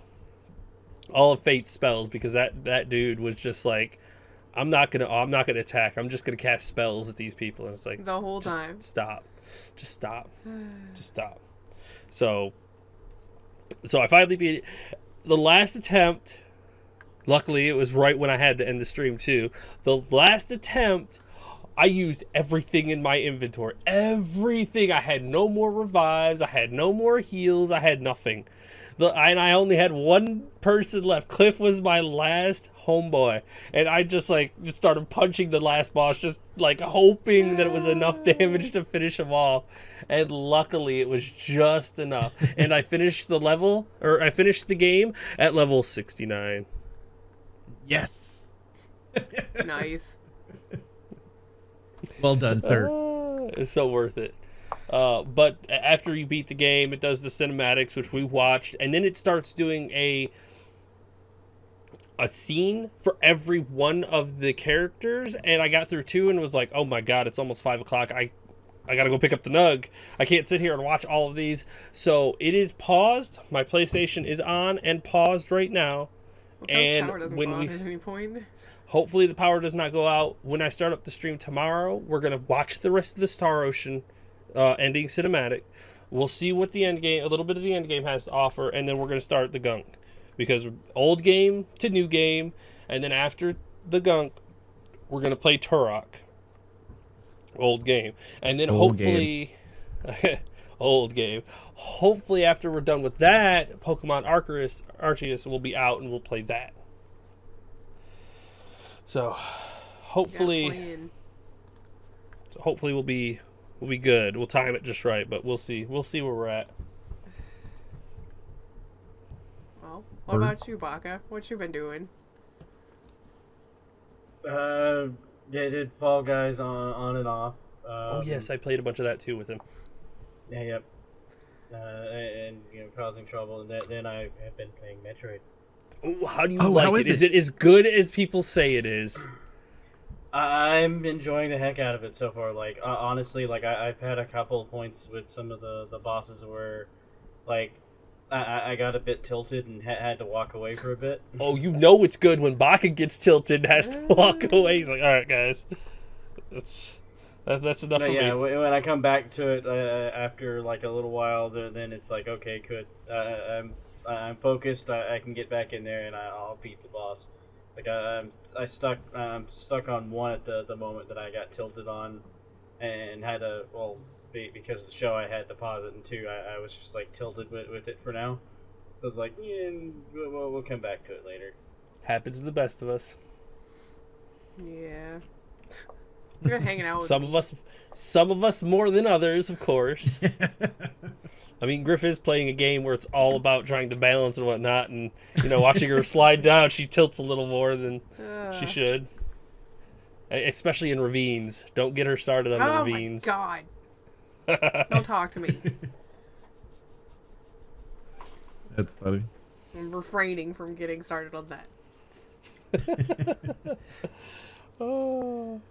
of Fate's spells, because that dude was just like, I'm not gonna attack. I'm just gonna cast spells at these people. And it's like, The whole just time. stop. Just stop. Just stop. So I finally beat it. The last attempt, luckily it was right when I had to end the stream too. The last attempt, I used everything in my inventory. Everything. I had no more revives. I had no more heals. I had nothing. And I only had 1 person left. Cliff was my last homeboy. And I just started punching the last boss, just like hoping that it was enough damage to finish him off. And luckily it was just enough. And I finished the game at level 69. Yes. Nice. Well done, sir. It's so worth it. But after you beat the game, it does the cinematics, which we watched, and then it starts doing a a scene for every one of the characters, and I got through 2 and was like, oh my god, it's almost 5 o'clock. I gotta go pick up the Nug. I can't sit here and watch all of these. So it is paused. My PlayStation is on and paused right now. And power doesn't when go we out at any point. hopefully the power does not go out. When I start up the stream tomorrow, we're gonna watch the rest of the Star Ocean ending cinematic. We'll see what the end game, a little bit of the end game has to offer, and then we're gonna start the gunk. Because old game to new game, and then after the gunk, we're gonna play Turok. Old game, and then hopefully, old game. Hopefully, after we're done with that, Pokemon Arceus will be out, and we'll play that. So, hopefully we'll be good. We'll time it just right, but we'll see. We'll see where we're at. Well, what about you, Baka? What you been doing? Did Fall Guys on and off. Oh yes, I played a bunch of that too with him. Yeah, yep. And causing trouble, and then I have been playing Metroid. Oh, how do you like it? Is it as good as people say it is? I'm enjoying the heck out of it so far. Like honestly, like I've had a couple of points with some of the bosses where, like, I got a bit tilted and had to walk away for a bit. Oh, it's good when Baka gets tilted and has to walk away. He's like, all right, guys, that's enough for yeah, me. When I come back to it after like a little while, then it's like, okay, good. I'm focused. I can get back in there and I'll beat the boss. Like I'm stuck on one at the moment that I got tilted on, and had to because of the show I had to pause it, and 2 I was just like tilted with it for now. I was like, yeah, we'll come back to it later. Happens to the best of us. Yeah. You're hanging out with some of us more than others, of course. I mean, Grif is playing a game where it's all about trying to balance and whatnot, and watching her slide down, she tilts a little more than she should. Especially in ravines. Don't get her started on the ravines. Oh my god. Don't talk to me. That's funny. I'm refraining from getting started on that. Oh.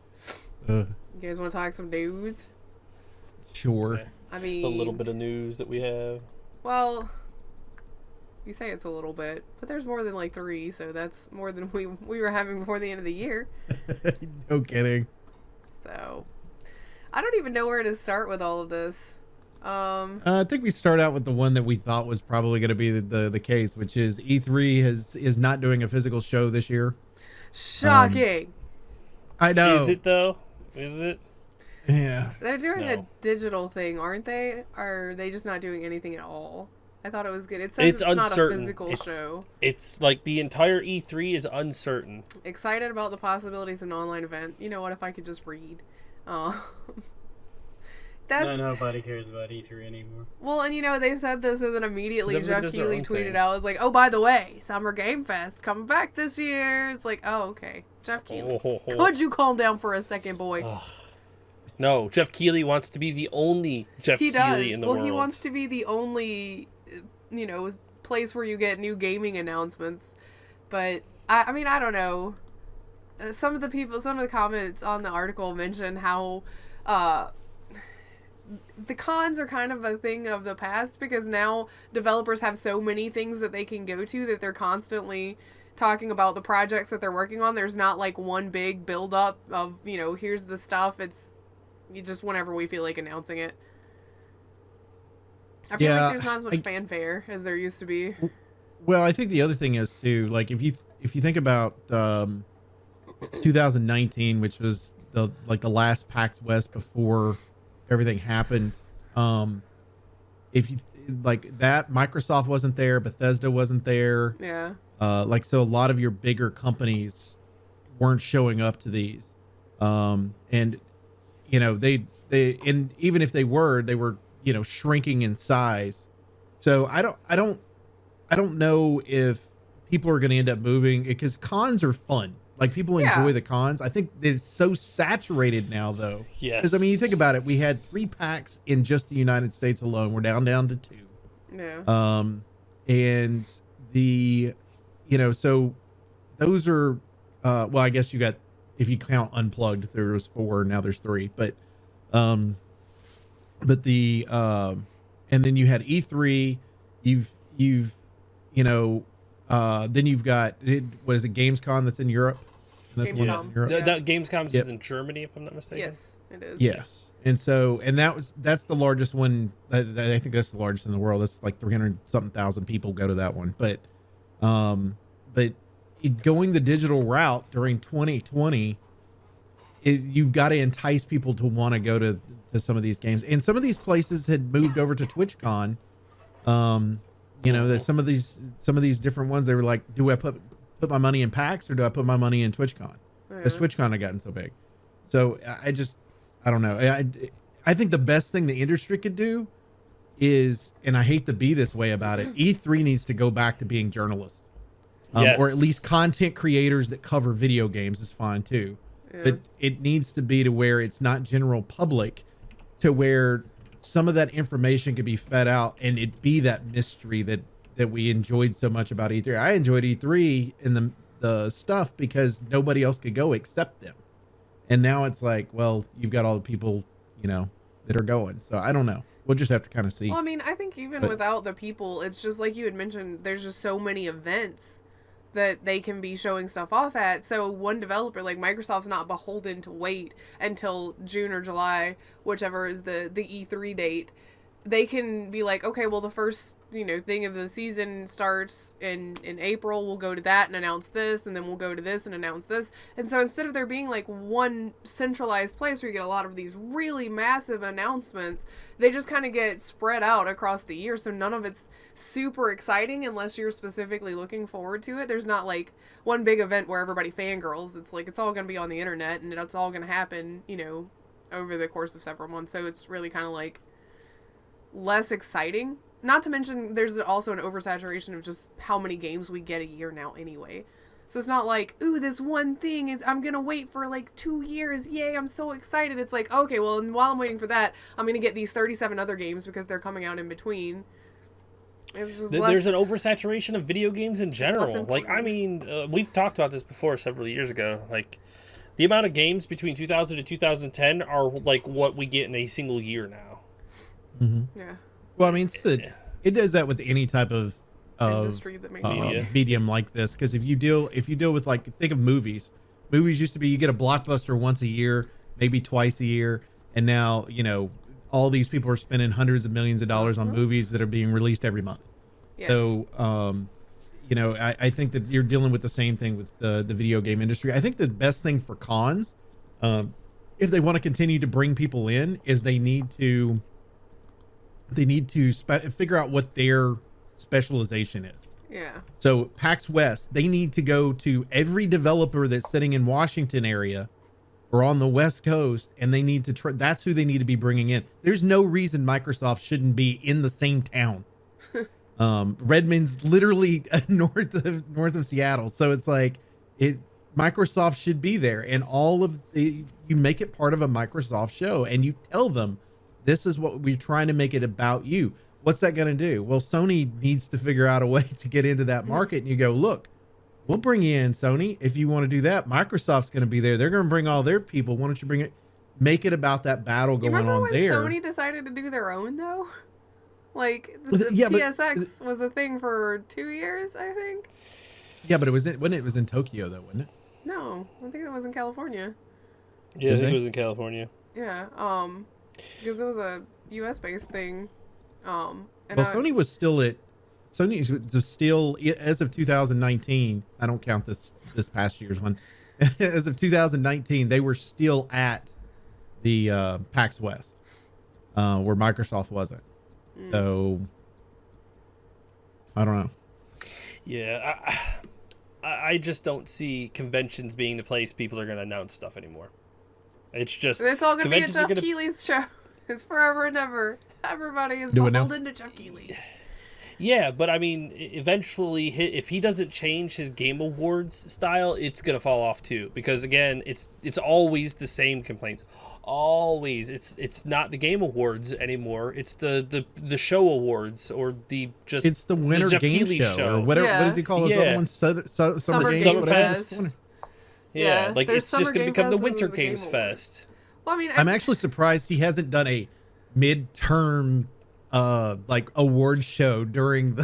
You guys want to talk some news? Sure. I mean, a little bit of news that we have. Well, you say it's a little bit, but there's more than like 3, so that's more than we were having before the end of the year. No kidding. So, I don't even know where to start with all of this. I think we start out with the one that we thought was probably going to be the case, which is E3 is not doing a physical show this year. Shocking. I know. Is it though? Is it? Yeah. They're doing a digital thing, aren't they? Or are they just not doing anything at all? I thought it was good. It says it's uncertain. Not a physical show. It's like the entire E3 is uncertain. Excited about the possibilities of an online event. You know what? If I could just read. Nobody cares about E3 anymore. Well, and they said this, and then immediately Jeff Keighley tweeted thing. out, was like, oh, by the way, Summer Game Fest coming back this year. It's like, oh, okay. Jeff Keighley. Could you calm down for a second, boy? No, Jeff Keighley wants to be the only Jeff Keighley in the world. Well, he wants to be the only, place where you get new gaming announcements. But, I mean, I don't know. Some of the comments on the article mention how, the cons are kind of a thing of the past, because now developers have so many things that they can go to that they're constantly talking about the projects that they're working on. There's not like one big build up of, here's the stuff. It's just whenever we feel like announcing it. I feel like there's not as much fanfare as there used to be. Well, I think the other thing is too, like if you think about 2019, which was the last PAX West before everything happened, if you like that, Microsoft wasn't there, Bethesda wasn't there. Yeah. So a lot of your bigger companies weren't showing up to these, and they and even if they were shrinking in size. So I don't know if people are going to end up moving, because cons are fun. Like, people enjoy the cons. I think it's so saturated now, though. Yes. Because, I mean, you think about it. We had 3 PAX in just the United States alone. We're down to 2. Yeah. And so those are, well, I guess you got, if you count Unplugged, there was 4, now there's 3, but the, and then you had E3, then you've got, what is it, Gamescom that's in Europe? That's the one that's in Europe? That Gamescom is in Germany, if I'm not mistaken. Yes, it is. Yes. And so, and that's the largest one. I think that's the largest in the world. That's like 300 something thousand people go to that one. But going the digital route during 2020, you've got to entice people to want to go to some of these games. And some of these places had moved over to TwitchCon. There's some of these different ones. They were like, do I put my money in PAX or do I put my money in TwitchCon? Because TwitchCon had gotten so big. So I don't know. I think the best thing the industry could do is, and I hate to be this way about it, E3 needs to go back to being journalists. Yes. Or at least content creators that cover video games is fine too. Yeah. But it needs to be to where it's not general public, to where some of that information could be fed out and it be that mystery that we enjoyed so much about E3. I enjoyed E3 and the stuff because nobody else could go except them. And now it's like, well, you've got all the people, that are going. So I don't know. We'll just have to kind of see. Well, I mean, I think even without the people, it's just like you had mentioned, there's just so many events that they can be showing stuff off at. So one developer, like Microsoft's not beholden to wait until June or July, whichever is the E3 date. They can be like, okay, well, the first, thing of the season starts in April. We'll go to that and announce this, and then we'll go to this and announce this. And so instead of there being like one centralized place where you get a lot of these really massive announcements, they just kind of get spread out across the year. So none of it's super exciting unless you're specifically looking forward to it. There's not like one big event where everybody fangirls. It's like, it's all going to be on the internet and it's all going to happen, over the course of several months. So it's really kind of like less exciting. Not to mention there's also an oversaturation of just how many games we get a year now anyway. So it's not like, ooh, this one thing is, I'm going to wait for like 2 years. Yay, I'm so excited. It's like, okay, well, and while I'm waiting for that, I'm going to get these 37 other games because they're coming out in between. There's an oversaturation of video games in general. Like, I mean, we've talked about this before several years ago. Like, the amount of games between 2000 and 2010 are like what we get in a single year now. Mm-hmm. Yeah. Well, I mean, it does that with any type of industry that makes medium like this. Because if you deal with, like, think of movies. Movies used to be, you get a blockbuster once a year, maybe twice a year, and now all these people are spending hundreds of millions of dollars on movies that are being released every month. Yes. So, I think that you're dealing with the same thing with the video game industry. I think the best thing for cons, if they want to continue to bring people in, is they need to figure out what their specialization is. Yeah. So PAX West, they need to go to every developer that's sitting in Washington area or on the West Coast, and they need to that's who they need to be bringing in. There's no reason Microsoft shouldn't be in the same town. Redmond's literally north of Seattle, so it's like Microsoft should be there, and you make it part of a Microsoft show, and you tell them, this is what we're trying to make it about you. What's that going to do? Well, Sony needs to figure out a way to get into that market. And you go, look, we'll bring you in, Sony. If you want to do that, Microsoft's going to be there. They're going to bring all their people. Why don't you make it about that battle going on there? Sony decided to do their own, though? Like, PSX was a thing for 2 years, I think. Yeah, but it was in Tokyo, though, wasn't it? No, I think it was in California. Yeah, I think it was in California. Yeah, because it was a US based thing. Sony was still as of 2019. I don't count this past year's one. As of 2019, they were still at the PAX West, where Microsoft wasn't. So I don't know. Yeah, I just don't see conventions being the place people are going to announce stuff anymore. It's all going to be a Jeff Keighley's show. It's forever and ever. Everybody is beholden to Jeff Keighley. Yeah, but I mean, eventually, if he doesn't change his Game Awards style, it's gonna fall off too. Because again, it's always the same complaints. Always, it's not the Game Awards anymore. It's the show awards or it's the Winter Jeff Game Keighley show or whatever. Yeah. What does he call those other ones? Summer Games Game Fest. Fest. Yeah, like there's it's just Summer gonna Game become the Fest and Winter the Game Games Awards. Fest. Well, I mean, I'm actually surprised he hasn't done a midterm like award show during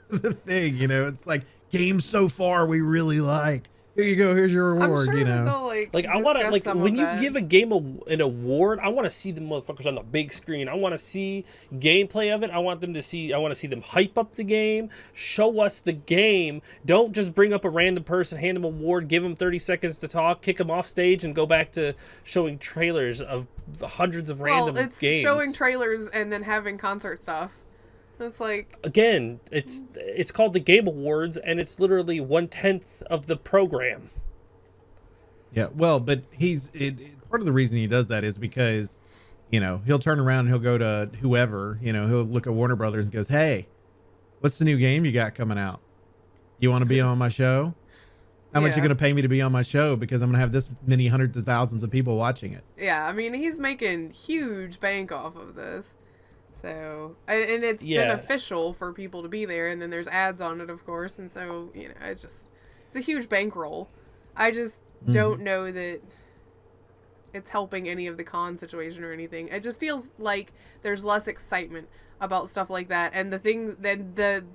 the thing. You know, it's like games so far we really like. Here you go. Here's your I'm award. sure You know, they'll, Like I want to discuss like some when of you that. give a game an award, I want to see the motherfuckers on the big screen. I want to see gameplay of it. I want to see them hype up the game, show us the game. Don't just bring up a random person, hand them an award, give them 30 seconds to talk, kick them off stage, and go back to showing trailers of hundreds of random it's games. showing trailers and then having concert stuff. It's like, Again, it's called the Game Awards, and it's literally 1/10 of the program. yeah. Well, but part of the reason he does that is because, you know, he'll turn around and he'll go to whoever, you know, he'll look at Warner Brothers and goes, "Hey, what's the new game you got coming out? You want to be on my show? How much you Yeah. going to pay me to be on my show? Because I'm going to have this many hundreds of thousands of people watching it." yeah, I mean, he's making huge bank off of this. So, and it's been Yeah. official for people to be there, and then there's ads on it, of course, and so, you know, it's a huge bankroll. I just don't know that it's helping any of the con situation or anything. It just feels like there's less excitement about stuff like that, and the thing that the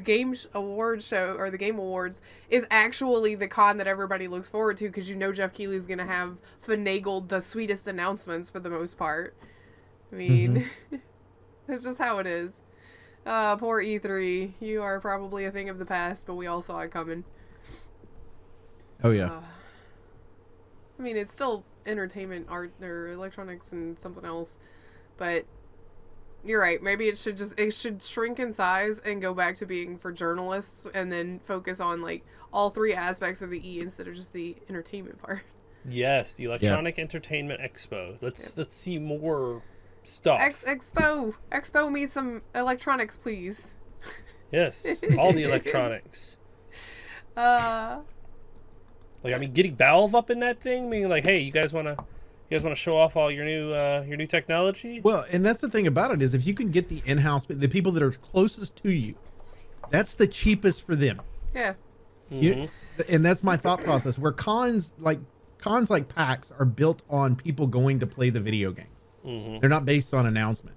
game award show or the Game Awards is actually the con that everybody looks forward to, because you know Jeff Keighley's gonna have finagled the sweetest announcements for the most part. I mean, that's just how it is. Poor E3. You are probably a thing of the past, but we all saw it coming. Oh yeah. I mean, it's still entertainment, art, or electronics and something else, but you're right. Maybe it should shrink in size and go back to being for journalists, and then focus on like all three aspects of the E instead of just the entertainment part. Yes, the Electronic Entertainment Expo. Let's see more stuff. Expo me some electronics, please. Yes, all the electronics. Like, I mean, getting Valve up in that thing, being like, "Hey, you guys wanna show off all your new technology?" Well, and that's the thing about it is if you can get the in-house, the people that are closest to you, that's the cheapest for them. Yeah. And that's my thought process. Where cons like PAX are built on people going to play the video games. They're not based on announcement.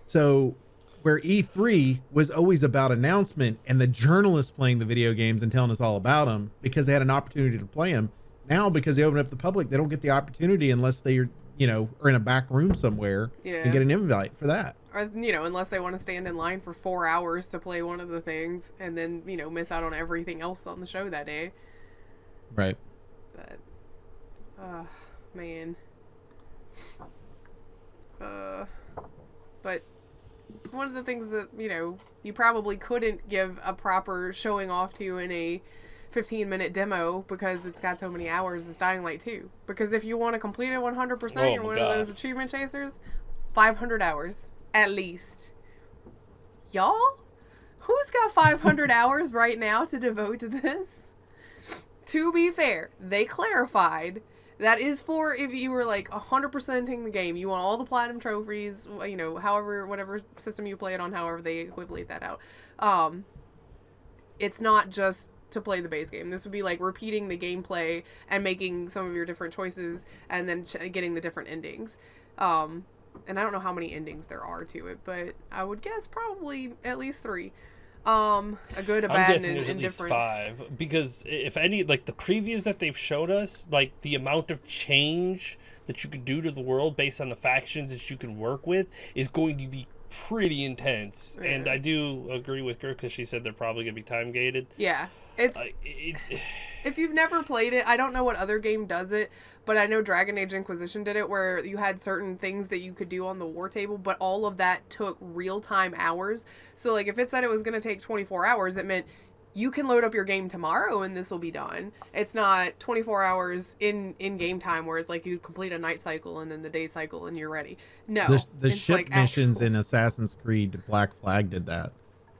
So where E3 was always about announcement and the journalists playing the video games and telling us all about them because they had an opportunity to play them. Now, because they open up the public, they don't get the opportunity unless they are in a back room somewhere and get an invite for that. Or, unless they want to stand in line for 4 hours to play one of the things and then, miss out on everything else on the show that day. Right. But, man. But one of the things that, you probably couldn't give a proper showing off to in a 15-minute demo because it's got so many hours is Dying Light 2. Because if you want to complete it 100%, you're one of those achievement chasers, 500 hours at least. Y'all? Who's got 500 hours right now to devote to this? To be fair, they clarified that is for if you were like 100%ing the game. You want all the platinum trophies, whatever system you play it on, however they equivalent that out. It's not just to play the base game. This would be like repeating the gameplay and making some of your different choices and then getting the different endings. And I don't know how many endings there are to it, but I would guess probably at least 3. A good, a bad, I'm guessing and there's at least indifferent. 5 because if any, like the previews that they've showed us, like the amount of change that you could do to the world based on the factions that you can work with is going to be pretty intense. Yeah. And I do agree with Grif because she said they're probably going to be time gated. Yeah, it's if you've never played it, I don't know what other game does it, but I know Dragon Age Inquisition did it where you had certain things that you could do on the war table, but all of that took real-time hours. So, like, if it said it was going to take 24 hours, it meant you can load up your game tomorrow and this will be done. It's not 24 hours in game time where it's like you complete a night cycle and then the day cycle and you're ready. No. The it's ship like missions actual... in Assassin's Creed Black Flag did that.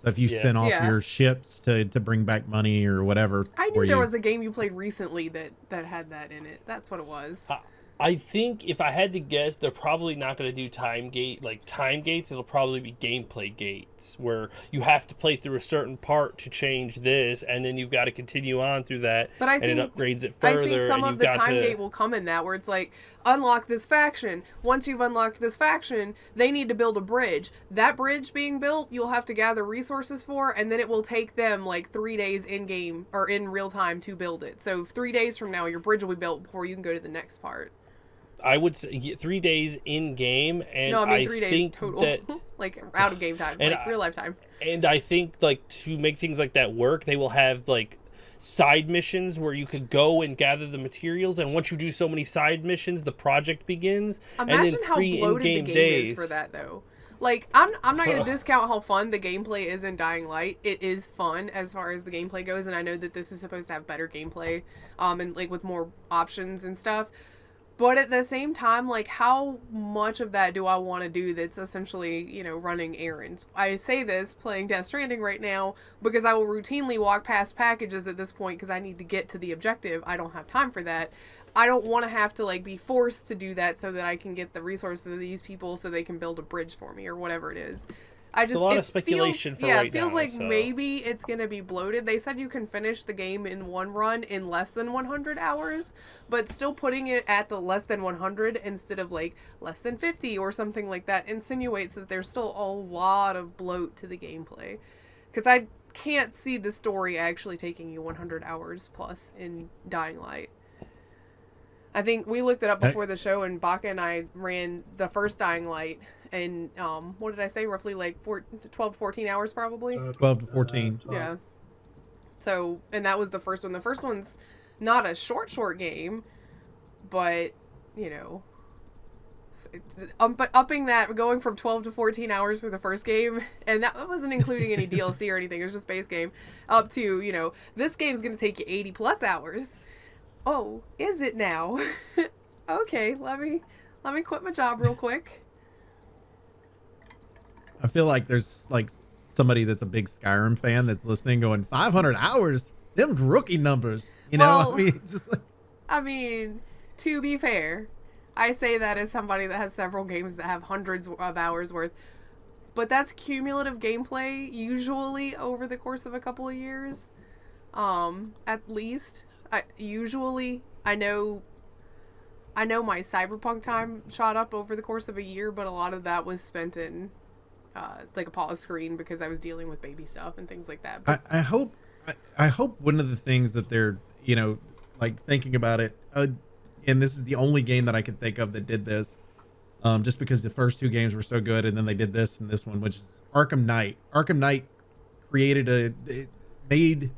So if you sent off Yeah. your ships to bring back money or whatever, I for knew there you. was a game you played recently that had that in it. That's what it was. I think if I had to guess, they're probably not going to do time gates. It'll probably be gameplay gates where you have to play through a certain part to change this, and then you've got to continue on through that, But I and think it upgrades it further. I think some and of you've the got time to, gate will come in that, where it's like, unlock this faction. Once you've unlocked this faction, they need to build a bridge. That bridge being built, you'll have to gather resources for, and then it will take them like 3 days in game or in real time to build it. So 3 days from now, your bridge will be built before you can go to the next part. I would say 3 days in game, and No, I mean 3 I days think total, that, like out of game time, And like real life time. and I think like to make things like that work, they will have like side missions where you could go and gather the materials, and once you do so many side missions, the project begins. Imagine and then how bloated the in-game game days, is for that, though. Like, I'm not going to discount how fun the gameplay is in Dying Light. It is fun as far as the gameplay goes, and I know that this is supposed to have better gameplay, and like with more options and stuff. But at the same time, like, how much of that do I want to do that's essentially, you know, running errands? I say this playing Death Stranding right now because I will routinely walk past packages at this point because I need to get to the objective. I don't have time for that. I don't want to have to, like, be forced to do that so that I can get the resources of these people so they can build a bridge for me or whatever it is. It's a lot of speculation for right it feels now, like so. maybe it's going to be bloated. They said you can finish the game in one run in less than 100 hours, but still putting it at the less than 100 instead of like less than 50 or something like that insinuates that there's still a lot of bloat to the gameplay. Because I can't see the story actually taking you 100 hours plus in Dying Light. I think we looked it up before the show, and Baka and I ran the first Dying Light, and what did I say? Roughly like 12 to 14 hours, probably. 12 to 14. Yeah. So, and that was the first one. The first one's not a short game, but you know, but upping that, going from 12 to 14 hours for the first game, and that wasn't including any DLC or anything. It was just base game. Up to, you know, this game's gonna take you 80 plus hours. Oh, is it now? Okay, let me quit my job real quick. I feel like there's like somebody that's a big Skyrim fan that's listening going 500 hours, them rookie numbers, you know. Well, I mean, just like, I mean, to be fair, I say that as somebody that has several games that have hundreds of hours worth, but that's cumulative gameplay usually over the course of a couple of years, at least. I know my Cyberpunk time shot up over the course of a year, but a lot of that was spent in like a pause screen because I was dealing with baby stuff and things like that. But I hope one of the things that they're, you know, like thinking about it, and this is the only game that I can think of that did this, just because the first two games were so good, and then they did this and this one, which is Arkham Knight. Arkham Knight made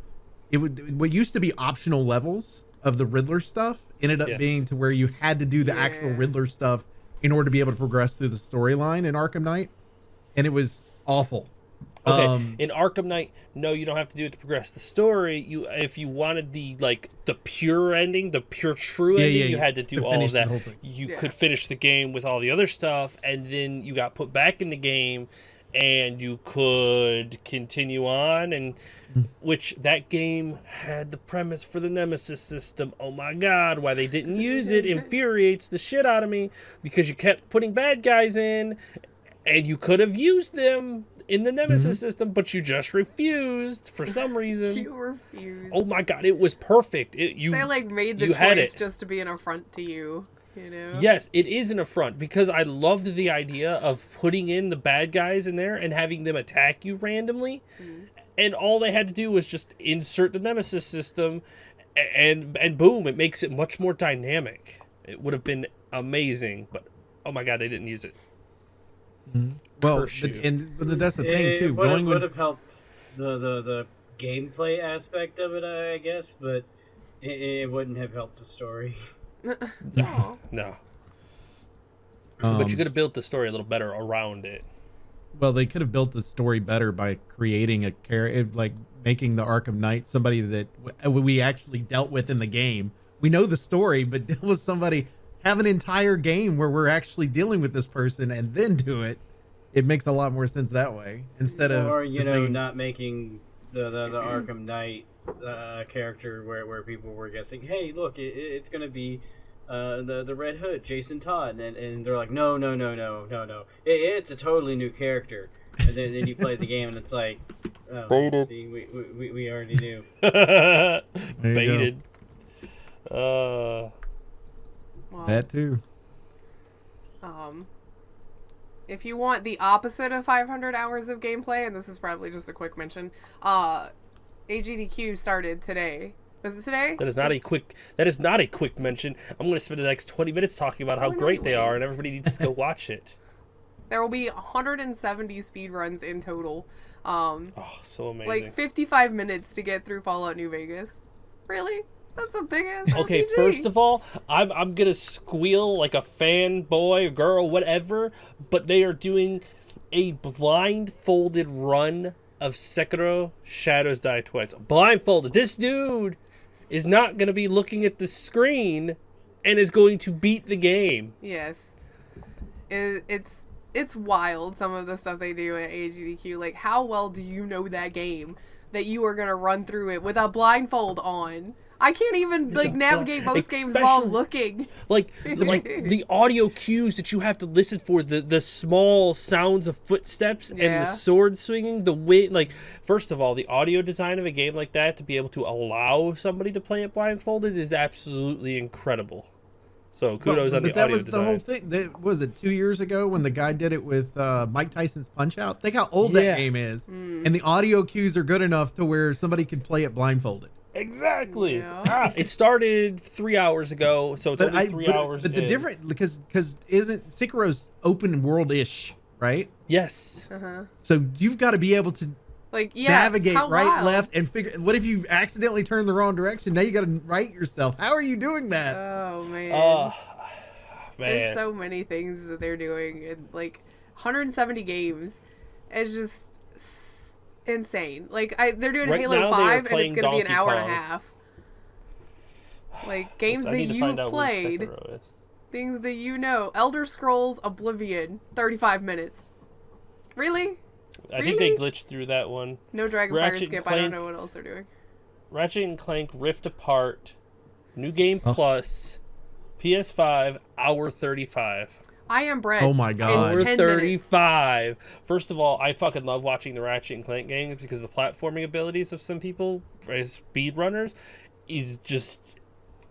what used to be optional levels of the Riddler stuff ended up being to where you had to do the actual Riddler stuff in order to be able to progress through the storyline in Arkham Knight, and it was awful. Okay, in Arkham Knight, no, you don't have to do it to progress the story. If you wanted the pure ending, the pure true ending, you had to do all of that. You could finish the game with all the other stuff, and then you got put back in the game, and you could continue on, and which that game had the premise for the Nemesis system. Oh my god, why they didn't use it infuriates the shit out of me, because you kept putting bad guys in, and you could have used them in the Nemesis system, but you just refused for some reason. You refused. Oh my god, it was perfect. They made the choice just to be an affront to you. You know? Yes, it is an affront, because I loved the idea of putting in the bad guys in there and having them attack you randomly, and all they had to do was just insert the Nemesis system, and boom, it makes it much more dynamic. It would have been amazing, but oh my god, they didn't use it. Well, but that's the thing too. It would have helped the gameplay aspect of it, I guess, but it wouldn't have helped the story. No. But you could have built the story a little better around it. Well, they could have built the story better by creating a character, like making the Arkham Knight somebody that we actually dealt with in the game. We know the story, but deal with somebody, have an entire game where we're actually dealing with this person, and then do it. it makes a lot more sense that way instead of or you just know, making... not making the Arkham Knight character where people were guessing, hey, look, it's gonna be the Red Hood, Jason Todd, and they're like, no, it's a totally new character, and then you play the game and it's like, oh, Baited. see, we already knew. Baited. Well, That too. if you want the opposite of 500 hours of gameplay, and this is probably just a quick mention, AGDQ started today. Was it today? That is not a quick mention. I'm going to spend the next 20 minutes talking about how great they are, and everybody needs to go watch it. There will be 170 speedruns in total. Oh, so amazing. Like 55 minutes to get through Fallout New Vegas. Really? That's a big ass Okay, RPG. first of all, I'm gonna squeal like a fanboy or girl, whatever, but they are doing a blindfolded run of Sekiro Shadows Die Twice. Blindfolded. This dude is not gonna be looking at the screen and is going to beat the game. Yes. It's wild, some of the stuff they do at AGDQ. Like, how well do you know that game that you are gonna run through it with a blindfold on? I can't even navigate most games while looking. Like the audio cues that you have to listen for, the small sounds of footsteps and the sword swinging, the wind. Like, first of all, the audio design of a game like that to be able to allow somebody to play it blindfolded is absolutely incredible. So kudos on the audio design. But that was the whole thing. That was it 2 years ago when the guy did it with Mike Tyson's Punch-Out. Think how old that game is, and the audio cues are good enough to where somebody could play it blindfolded. Exactly. Yeah. It started 3 hours ago, so it's only 3 hours. But the different because isn't Sekiro's open world-ish, right? Yes. So you've got to be able to navigate right, left, and figure. What if you accidentally turn the wrong direction? Now you got to right yourself. How are you doing that? Oh man. Man. There's so many things that they're doing, and like 170 games. It's just insane. Like they're doing right Halo 5 and it's gonna be an hour Kong. and a half. Like games that you've played, things that you know. Elder Scrolls Oblivion, 35 minutes. Really? I think they glitched through that one. No Dragon Fire Skip. I don't know what else they're doing. Ratchet and Clank Rift Apart, New Game Plus, PS5, hour 35. I Am Bread. Oh my god. Hour 35. First of all, I fucking love watching the Ratchet and Clank games because the platforming abilities of some people as speedrunners is just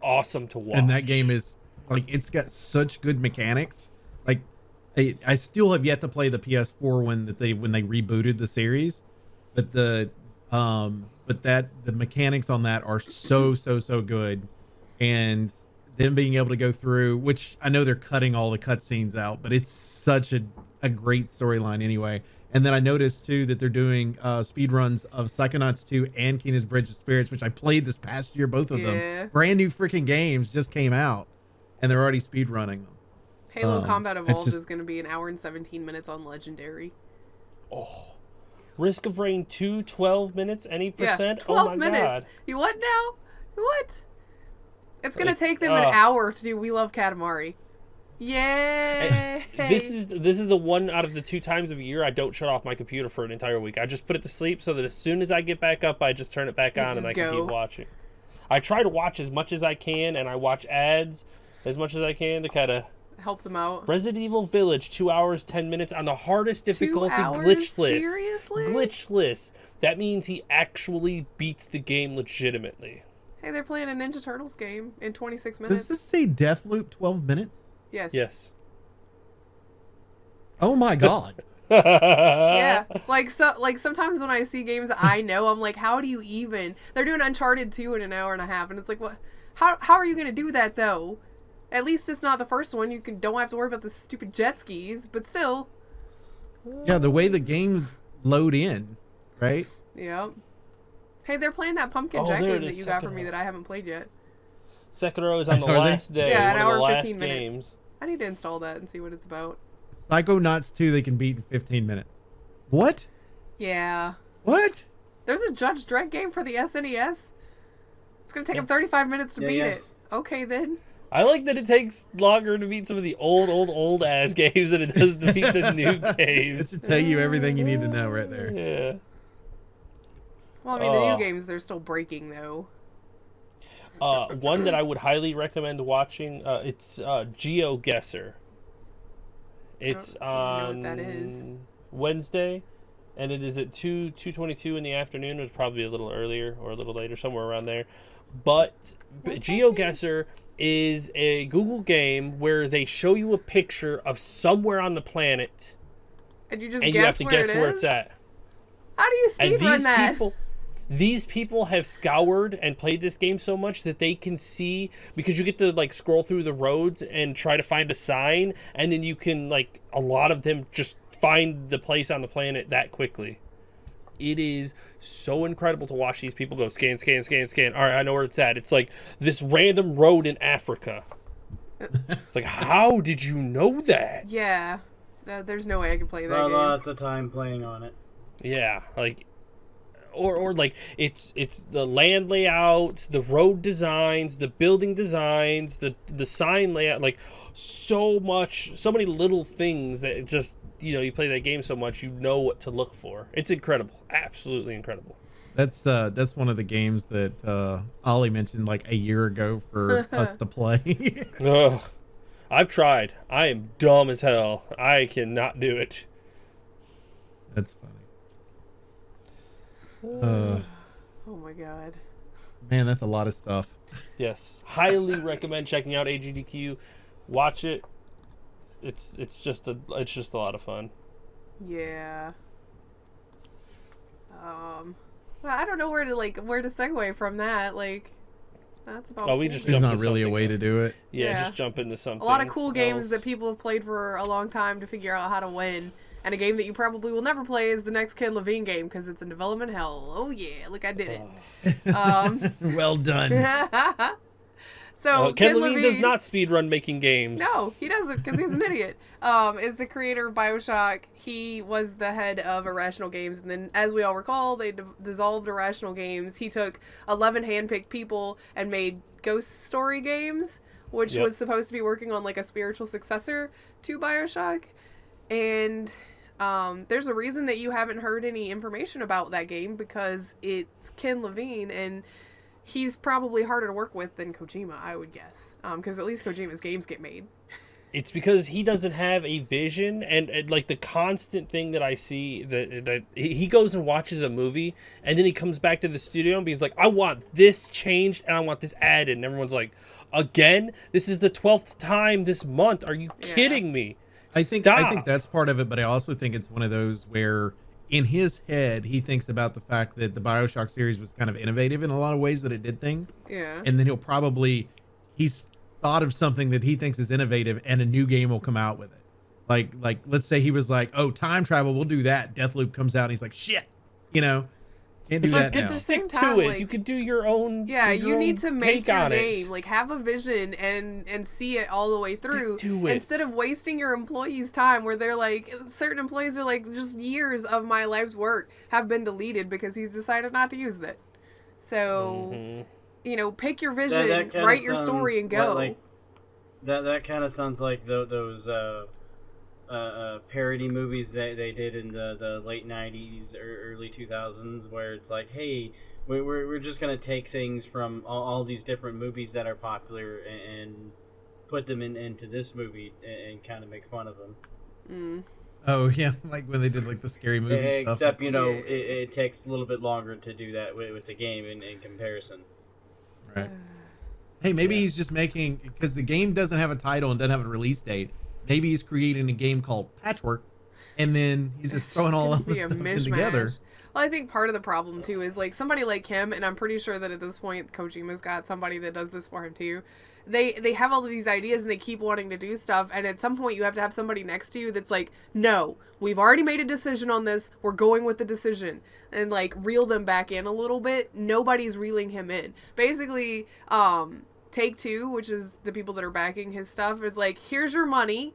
awesome to watch. And that game is like, it's got such good mechanics. Like, I still have yet to play the PS4 when they rebooted the series, but the mechanics on that are so good, and them being able to go through, which I know they're cutting all the cutscenes out, but it's such a great storyline anyway. And then I noticed too that they're doing speed runs of Psychonauts 2 and Kina's Bridge of Spirits, which I played this past year, both of them. Brand new freaking games just came out, and they're already speed running them. Halo Combat Evolved is going to be an hour and 17 minutes on Legendary. Oh. Risk of Rain 2, 12 minutes, any percent? Yeah, 12 oh my minutes. God. You what now? What? It's going to take them an hour to do We Love Katamari. Yay! This is the one out of the 2 times of a year I don't shut off my computer for an entire week. I just put it to sleep so that as soon as I get back up, I just turn it back on and I can keep watching. I try to watch as much as I can, and I watch ads as much as I can to kind of help them out. Resident Evil Village, 2 hours, 10 minutes on the hardest difficulty, 2 hours? glitchless. Seriously? Glitchless. That means he actually beats the game legitimately. Hey, they're playing a Ninja Turtles game in 26 minutes. Does this say Deathloop 12 minutes? Yes. Yes. Oh my god. Yeah. Like sometimes when I see games I know, I'm like, how do you even? They're doing Uncharted 2 in an hour and a half, and it's like, what? How are you going to do that though? At least it's not the first one. You don't have to worry about the stupid jet skis, but still. Yeah, the way the games load in, right? Yep. Hey, they're playing that Pumpkin Jack game that you got for me that I haven't played yet. Sekiro is on the last day. Yeah, an hour and 15 minutes. Games. I need to install that and see what it's about. Psychonauts 2 they can beat in 15 minutes. What? Yeah. What? There's a Judge Dredd game for the SNES. It's going to take them 35 minutes to beat it. Okay, then. I like that it takes longer to beat some of the old ass games than it does to beat the new games. It's to tell you everything you need to know right there. Yeah. Well, I mean, the new games, they're still breaking, though. One that I would highly recommend watching, it's Geo Guesser. It's on that is. Wednesday, and it is at 2:22 in the afternoon. It was probably a little earlier or a little later, somewhere around there. But Geo Guesser is a Google game where they show you a picture of somewhere on the planet, And you just and you have to guess where it's at. How do you speedrun that? These people have scoured and played this game so much that they can see, because you get to like scroll through the roads and try to find a sign, and then you can, like, a lot of them just find the place on the planet that quickly. It is so incredible to watch these people go scan. All right, I know where it's at. It's like this random road in Africa. It's like, how did you know that? Yeah. There's no way I could play that game. Lots of time playing on it. Yeah, like, or like it's the land layouts, the road designs, the building designs, the sign layout, like so many little things that just, you know, you play that game so much, you know what to look for. It's incredible, absolutely incredible. That's one of the games that Ollie mentioned like a year ago for us to play. Ugh. I've tried. I am dumb as hell. I cannot do it. That's funny. Oh my god. Man, that's a lot of stuff. Yes, highly recommend checking out AGDQ. Watch it. It's just a lot of fun. Yeah. Well, I don't know where to segue from that. Like, that's about. Oh, we just There's jumped not into really a something way else. to do it. Yeah, just jump into something. A lot of cool games else. that people have played for a long time to figure out how to win. And a game that you probably will never play is the next Ken Levine game because it's in development hell. Oh yeah, look, I did it. Well done. So Ken Levine does not speedrun making games. No, he doesn't because he's an idiot. Is the creator of Bioshock. He was the head of Irrational Games, and then, as we all recall, they dissolved Irrational Games. He took 11 handpicked people and made Ghost Story games, which was supposed to be working on like a spiritual successor to Bioshock. And there's a reason that you haven't heard any information about that game because it's Ken Levine, and he's probably harder to work with than Kojima, I would guess. Because at least Kojima's games get made. It's because he doesn't have a vision, and like the constant thing that I see that he goes and watches a movie, and then he comes back to the studio and he's like, I want this changed and I want this added, and everyone's like, again? This is the 12th time this month. Are you kidding me? I think that's part of it, but I also think it's one of those where in his head he thinks about the fact that the Bioshock series was kind of innovative in a lot of ways that it did things. Yeah. And then he's thought of something that he thinks is innovative and a new game will come out with it. Like let's say he was like, oh, time travel, we'll do that. Deathloop comes out and he's like, shit, can't do that now. Stick time, to it. like, you could do your own. Yeah, you need to make your game. It. Like, have a vision and see it all the way through. To it. Instead of wasting your employees' time where they're like, certain employees are like, just years of my life's work have been deleted because he's decided not to use it. So, pick your vision, write your story, and go. Like, that kind of sounds like those parody movies that they did in the late 90s or early 2000s, where it's like, hey, we're just going to take things from all these different movies that are popular and put them into this movie and kind of make fun of them. Mm. Oh yeah, like when they did like the scary movie Except, stuff. it takes a little bit longer to do that with the game in comparison. Right. Hey, maybe he's just making, because the game doesn't have a title and doesn't have a release date. Maybe he's creating a game called Patchwork, and then he's just throwing all of this stuff in together. Well, I think part of the problem too is like somebody like him, and I'm pretty sure that at this point Kojima's got somebody that does this for him too. They have all of these ideas and they keep wanting to do stuff, and at some point you have to have somebody next to you that's like, no, we've already made a decision on this, we're going with the decision, and like reel them back in a little bit. Nobody's reeling him in. Basically, Take-Two, which is the people that are backing his stuff, is like, here's your money.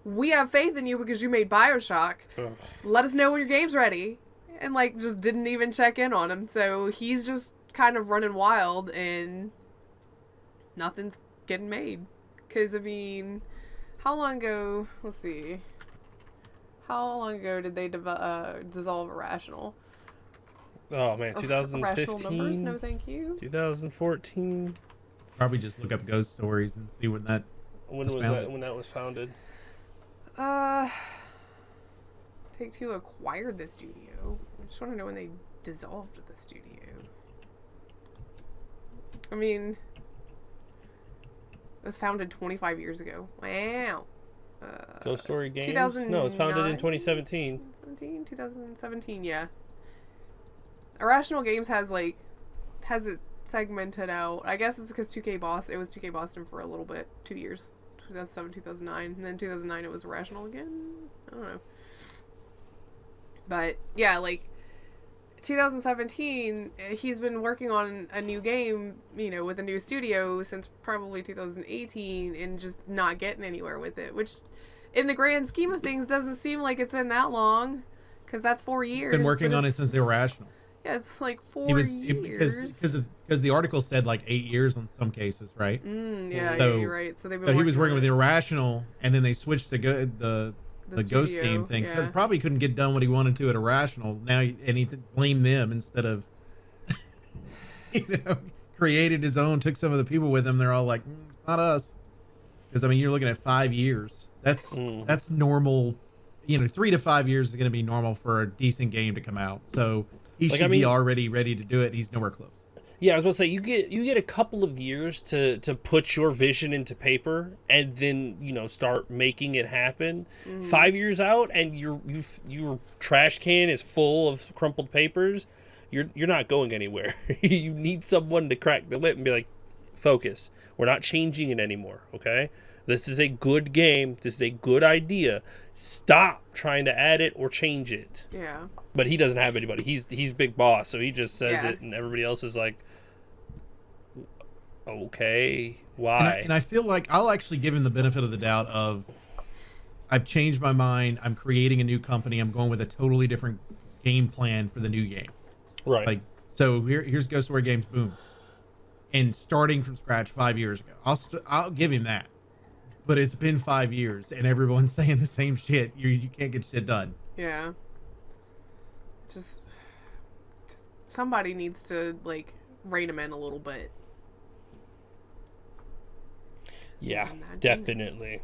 We have faith in you because you made Bioshock. Ugh. Let us know when your game's ready. And like, just didn't even check in on him. So he's just kind of running wild, and nothing's getting made. Because, I mean, how long ago, let's see, how long ago did they dissolve Irrational? Oh man, 2015. Irrational numbers, no thank you. 2014. Probably just look up ghost stories and see when that When was that? When that was founded? Take-Two acquired the studio. I just want to know when they dissolved the studio. I mean, it was founded 25 years ago. Wow. Ghost Story Games? 2009? No, it was founded in 2017. 2017, yeah. Irrational Games has it segmented out. I guess it's because it was 2K Boston for a little bit, 2 years. 2007, 2009. And then 2009 it was Irrational again. I don't know. But, yeah, 2017, he's been working on a new game, with a new studio since probably 2018 and just not getting anywhere with it, which in the grand scheme of things doesn't seem like it's been that long, because that's 4 years. Been working on it since Irrational. Yeah, it's 4 years. Because the article said 8 years in some cases, right? Yeah, So- you're right. So So he was working with it. Irrational, and then they switched to the ghost studio, game thing because yeah. probably couldn't get done what he wanted to at Irrational. Now and he blamed them instead of created his own. Took some of the people with him. They're all like, it's not us, because I mean you're looking at 5 years. That's normal. 3 to 5 years is going to be normal for a decent game to come out. So he should be already ready to do it. He's nowhere close. Yeah, I was about to say you get a couple of years to put your vision into paper and then start making it happen. 5 years out and your trash can is full of crumpled papers. You're not going anywhere. You need someone to crack the whip and be like, focus. We're not changing it anymore. Okay, this is a good game. This is a good idea. Stop trying to add it or change it. Yeah. But he doesn't have anybody. He's big boss, so he just says Yeah. it, and everybody else is like, okay, why? And I feel like I'll actually give him the benefit of the doubt of I've changed my mind. I'm creating a new company. I'm going with a totally different game plan for the new game. Right. So here's Ghost Story Games, boom, and starting from scratch 5 years ago. I'll give him that. But it's been 5 years, and everyone's saying the same shit. You can't get shit done. Yeah. Just somebody needs to rein him in a little bit. Yeah, Imagine. definitely.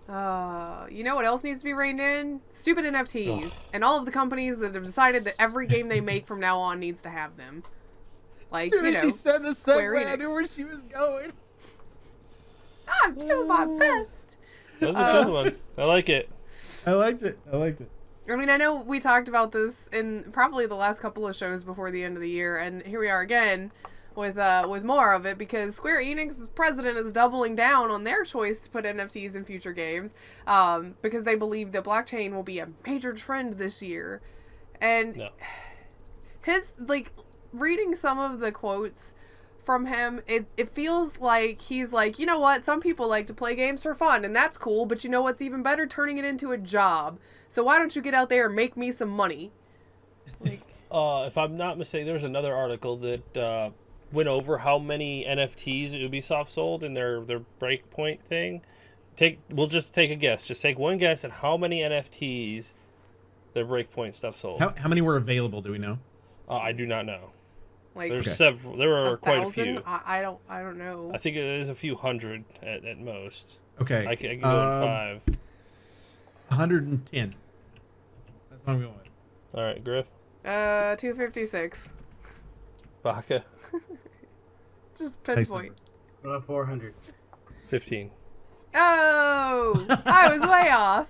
You know what else needs to be reined in? Stupid NFTs. And all of the companies that have decided that every game they make from now on needs to have them. She said the Square segue. I Enix. knew where she was going. I'm doing my best. That's a good one. I like it. I liked it. I mean, I know we talked about this in probably the last couple of shows before the end of the year, and here we are again with more of it, because Square Enix's president is doubling down on their choice to put NFTs in future games, because they believe that blockchain will be a major trend this year. And his reading some of the quotes from him, it feels like he's like, you know what, some people like to play games for fun, and that's cool, but you know what's even better? Turning it into a job. So why don't you get out there and make me some money? If I'm not mistaken, there was another article that went over how many NFTs Ubisoft sold in their Breakpoint thing. We'll just take a guess. Just take one guess at how many NFTs their Breakpoint stuff sold. How many were available? Do we know? I do not know. There's Okay. several. There are quite a 1,000? few. I don't know. I think it is a few hundred at most. Okay. I can go with 5. 110. That's what I'm going with. All right, Grif. 256. Baka. Just Nice pinpoint. 400. 15. Oh, I was way off.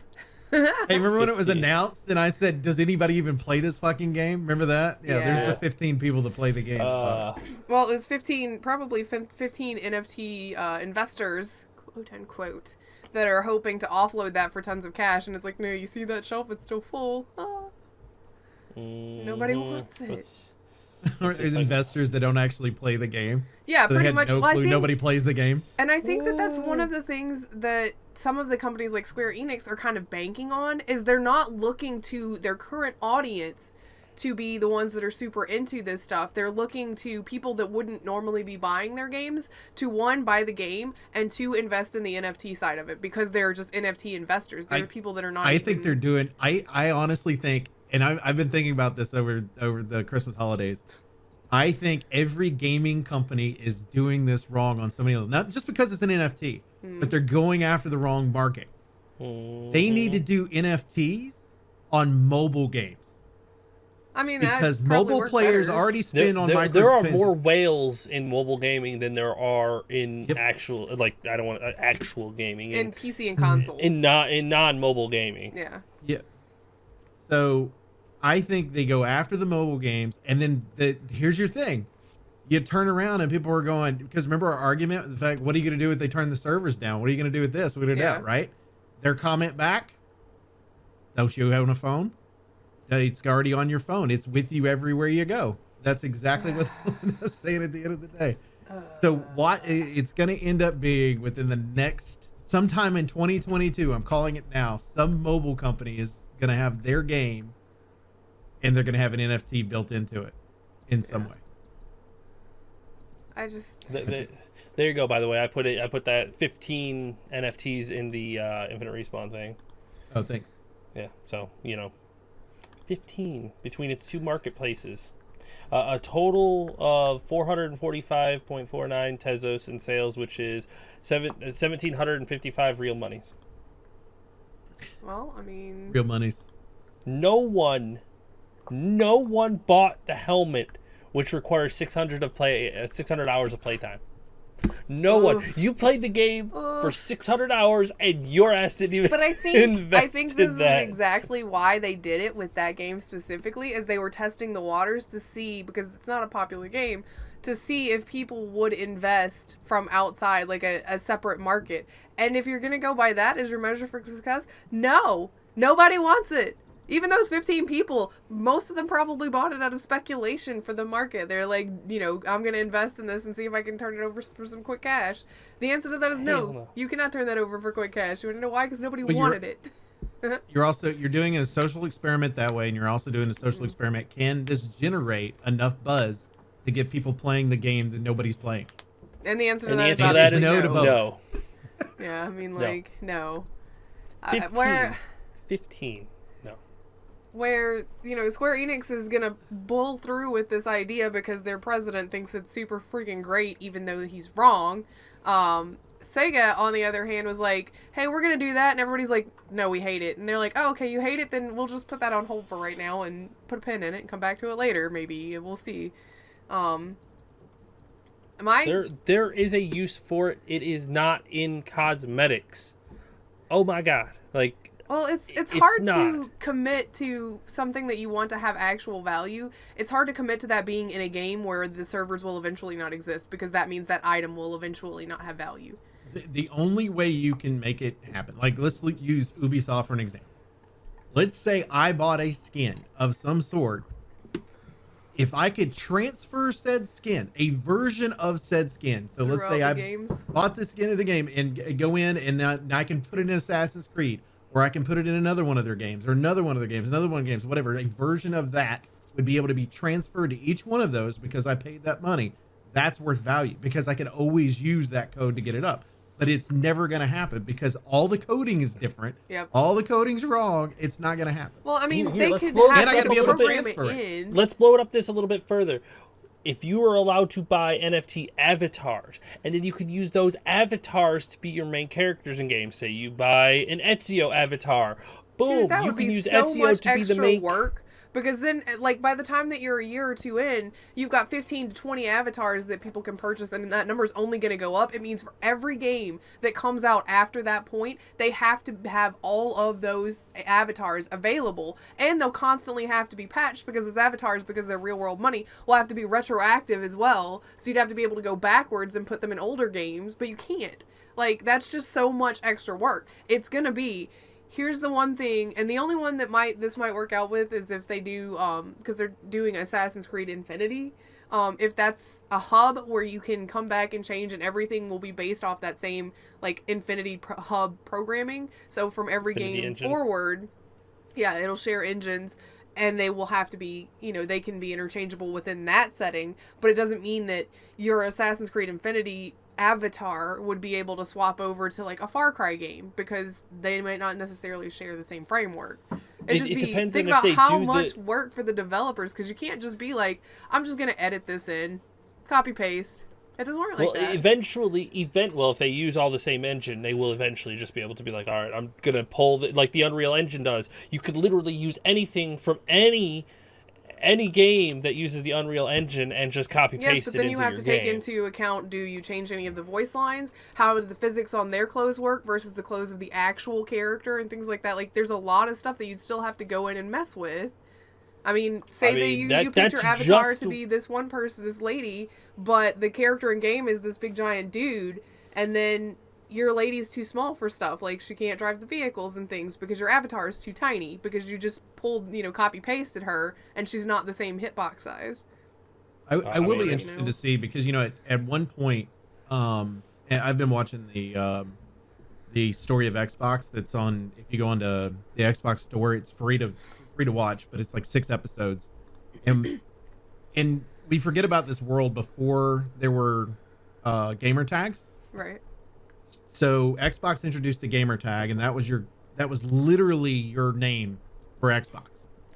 Hey, remember when it was 15. announced and I said, does anybody even play this fucking game? Remember that? Yeah, Yeah. there's the 15 people that play the game. Well, it was 15 NFT investors, quote unquote, that are hoping to offload that for tons of cash. And it's like, no, you see that shelf? It's still full. Ah. Nobody wants it. Or there's investors that don't actually play the game. Yeah, So they pretty had much. no Well, I clue. think- Nobody plays the game. And I think that that's one of the things that some of the companies like Square Enix are kind of banking on, is they're not looking to their current audience to be the ones that are super into this stuff. They're looking to people that wouldn't normally be buying their games to, one, buy the game, and two, invest in the NFT side of it, because they're just NFT investors. They're people that are not. I think they're doing. I honestly think, and I've been thinking about this over the Christmas holidays. I think every gaming company is doing this wrong on so many levels. Not just because it's an NFT, but they're going after the wrong market. They need to do NFTs on mobile games. I mean, because mobile players already spend on microtransactions. There are more whales in mobile gaming than there are in actual, like, I don't want actual gaming in PC and console, in non-mobile gaming. Yeah. So I think they go after the mobile games, and then here's your thing. You turn around and people are going, because remember our argument, the fact, what are you going to do if they turn the servers down? What are you going to do with this? What do that, right? Their comment back, don't you own a phone? It's already on your phone. It's with you everywhere you go. That's exactly what they're saying at the end of the day. So what it's going to end up being within the next, sometime in 2022, I'm calling it now, some mobile company is going to have their game and they're going to have an NFT built into it in some way. I just... There you go, by the way. I put that 15 NFTs in the Infinite Respawn thing. Oh, thanks. Yeah, so, 15 between its two marketplaces. A total of 445.49 Tezos in sales, which is 1,755 real monies. Well, I mean... Real monies. No one bought the helmet, which requires 600 hours of playtime. No one. You played the game for 600 hours, and your ass didn't even. But I think this is exactly why they did it with that game specifically, as they were testing the waters to see, because it's not a popular game, to see if people would invest from outside, like a separate market. And if you're gonna go by that as your measure for success, no, nobody wants it. Even those 15 people, most of them probably bought it out of speculation for the market. They're like, I'm going to invest in this and see if I can turn it over for some quick cash. The answer to that is no. You cannot turn that over for quick cash. You want to know why? Because nobody wanted it. You're doing a social experiment that way, and you're also doing a social experiment. Can this generate enough buzz to get people playing the game that nobody's playing? And the answer to that is no. Yeah, I mean, no. 15. Where, Square Enix is going to bull through with this idea because their president thinks it's super freaking great, even though he's wrong. Sega, on the other hand, was like, hey, we're going to do that. And everybody's like, no, we hate it. And they're like, oh, okay, you hate it? Then we'll just put that on hold for right now and put a pin in it and come back to it later, maybe. We'll see. There is a use for it. It is not in cosmetics. Oh my God. Well, it's hard to commit to something that you want to have actual value. It's hard to commit to that being in a game where the servers will eventually not exist, because that means that item will eventually not have value. The only way you can make it happen, like let's use Ubisoft for an example. Let's say I bought a skin of some sort. If I could transfer said skin, a version of said skin. So let's say I bought the skin of the game and go in and I can put it in Assassin's Creed. Or I can put it in another one of their games, or another one of their games, another one of their games, whatever. A version of that would be able to be transferred to each one of those because I paid that money. That's worth value because I can always use that code to get it up. But it's never going to happen because all the coding is different. Yep. All the coding's wrong. It's not going to happen. Well, I mean, Here, they could have be able to program it in. Let's blow it up this a little bit further. If you were allowed to buy NFT avatars, and then you could use those avatars to be your main characters in games. Say you buy an Ezio avatar. Boom, dude, that you would can be use so Ezio much to be the extra main work. Because then, by the time that you're a year or two in, you've got 15 to 20 avatars that people can purchase, and that number's only going to go up. It means for every game that comes out after that point, they have to have all of those avatars available, and they'll constantly have to be patched because those avatars, because they're real-world money, will have to be retroactive as well, so you'd have to be able to go backwards and put them in older games, but you can't. That's just so much extra work. It's going to be... Here's the one thing, and the only one that this might work out with is if they do, because they're doing Assassin's Creed Infinity. If that's a hub where you can come back and change, and everything will be based off that same Infinity hub programming. So from every Infinity game engine. forward, yeah, it'll share engines. and they will have to be, they can be interchangeable within that setting, but it doesn't mean that your Assassin's Creed Infinity avatar would be able to swap over to like a Far Cry game, because they might not necessarily share the same framework. It depends think about how much work for the developers, because you can't just be like, I'm just going to edit this in, copy paste. It doesn't work like that. If they use all the same engine, they will eventually just be able to be like, all right, I'm going to pull like the Unreal Engine does. You could literally use anything from any game that uses the Unreal Engine and just copy paste it into your game. Yes, but then you have to take into account, do you change any of the voice lines? How do the physics on their clothes work versus the clothes of the actual character and things like that? Like, there's a lot of stuff that you'd still have to go in and mess with. I mean, you picked your avatar to be this one person, this lady, but the character in game is this big giant dude, and then your lady's too small for stuff. Like, she can't drive the vehicles and things because your avatar is too tiny, because you just pulled, copy-pasted her, and she's not the same hitbox size. I will be interested to see, because, at one point, and I've been watching the story of Xbox that's on, if you go onto the Xbox store, it's free to watch, but it's like 6 episodes, and we forget about this world before there were gamer tags, right? So Xbox introduced the gamer tag, and that was literally your name for Xbox,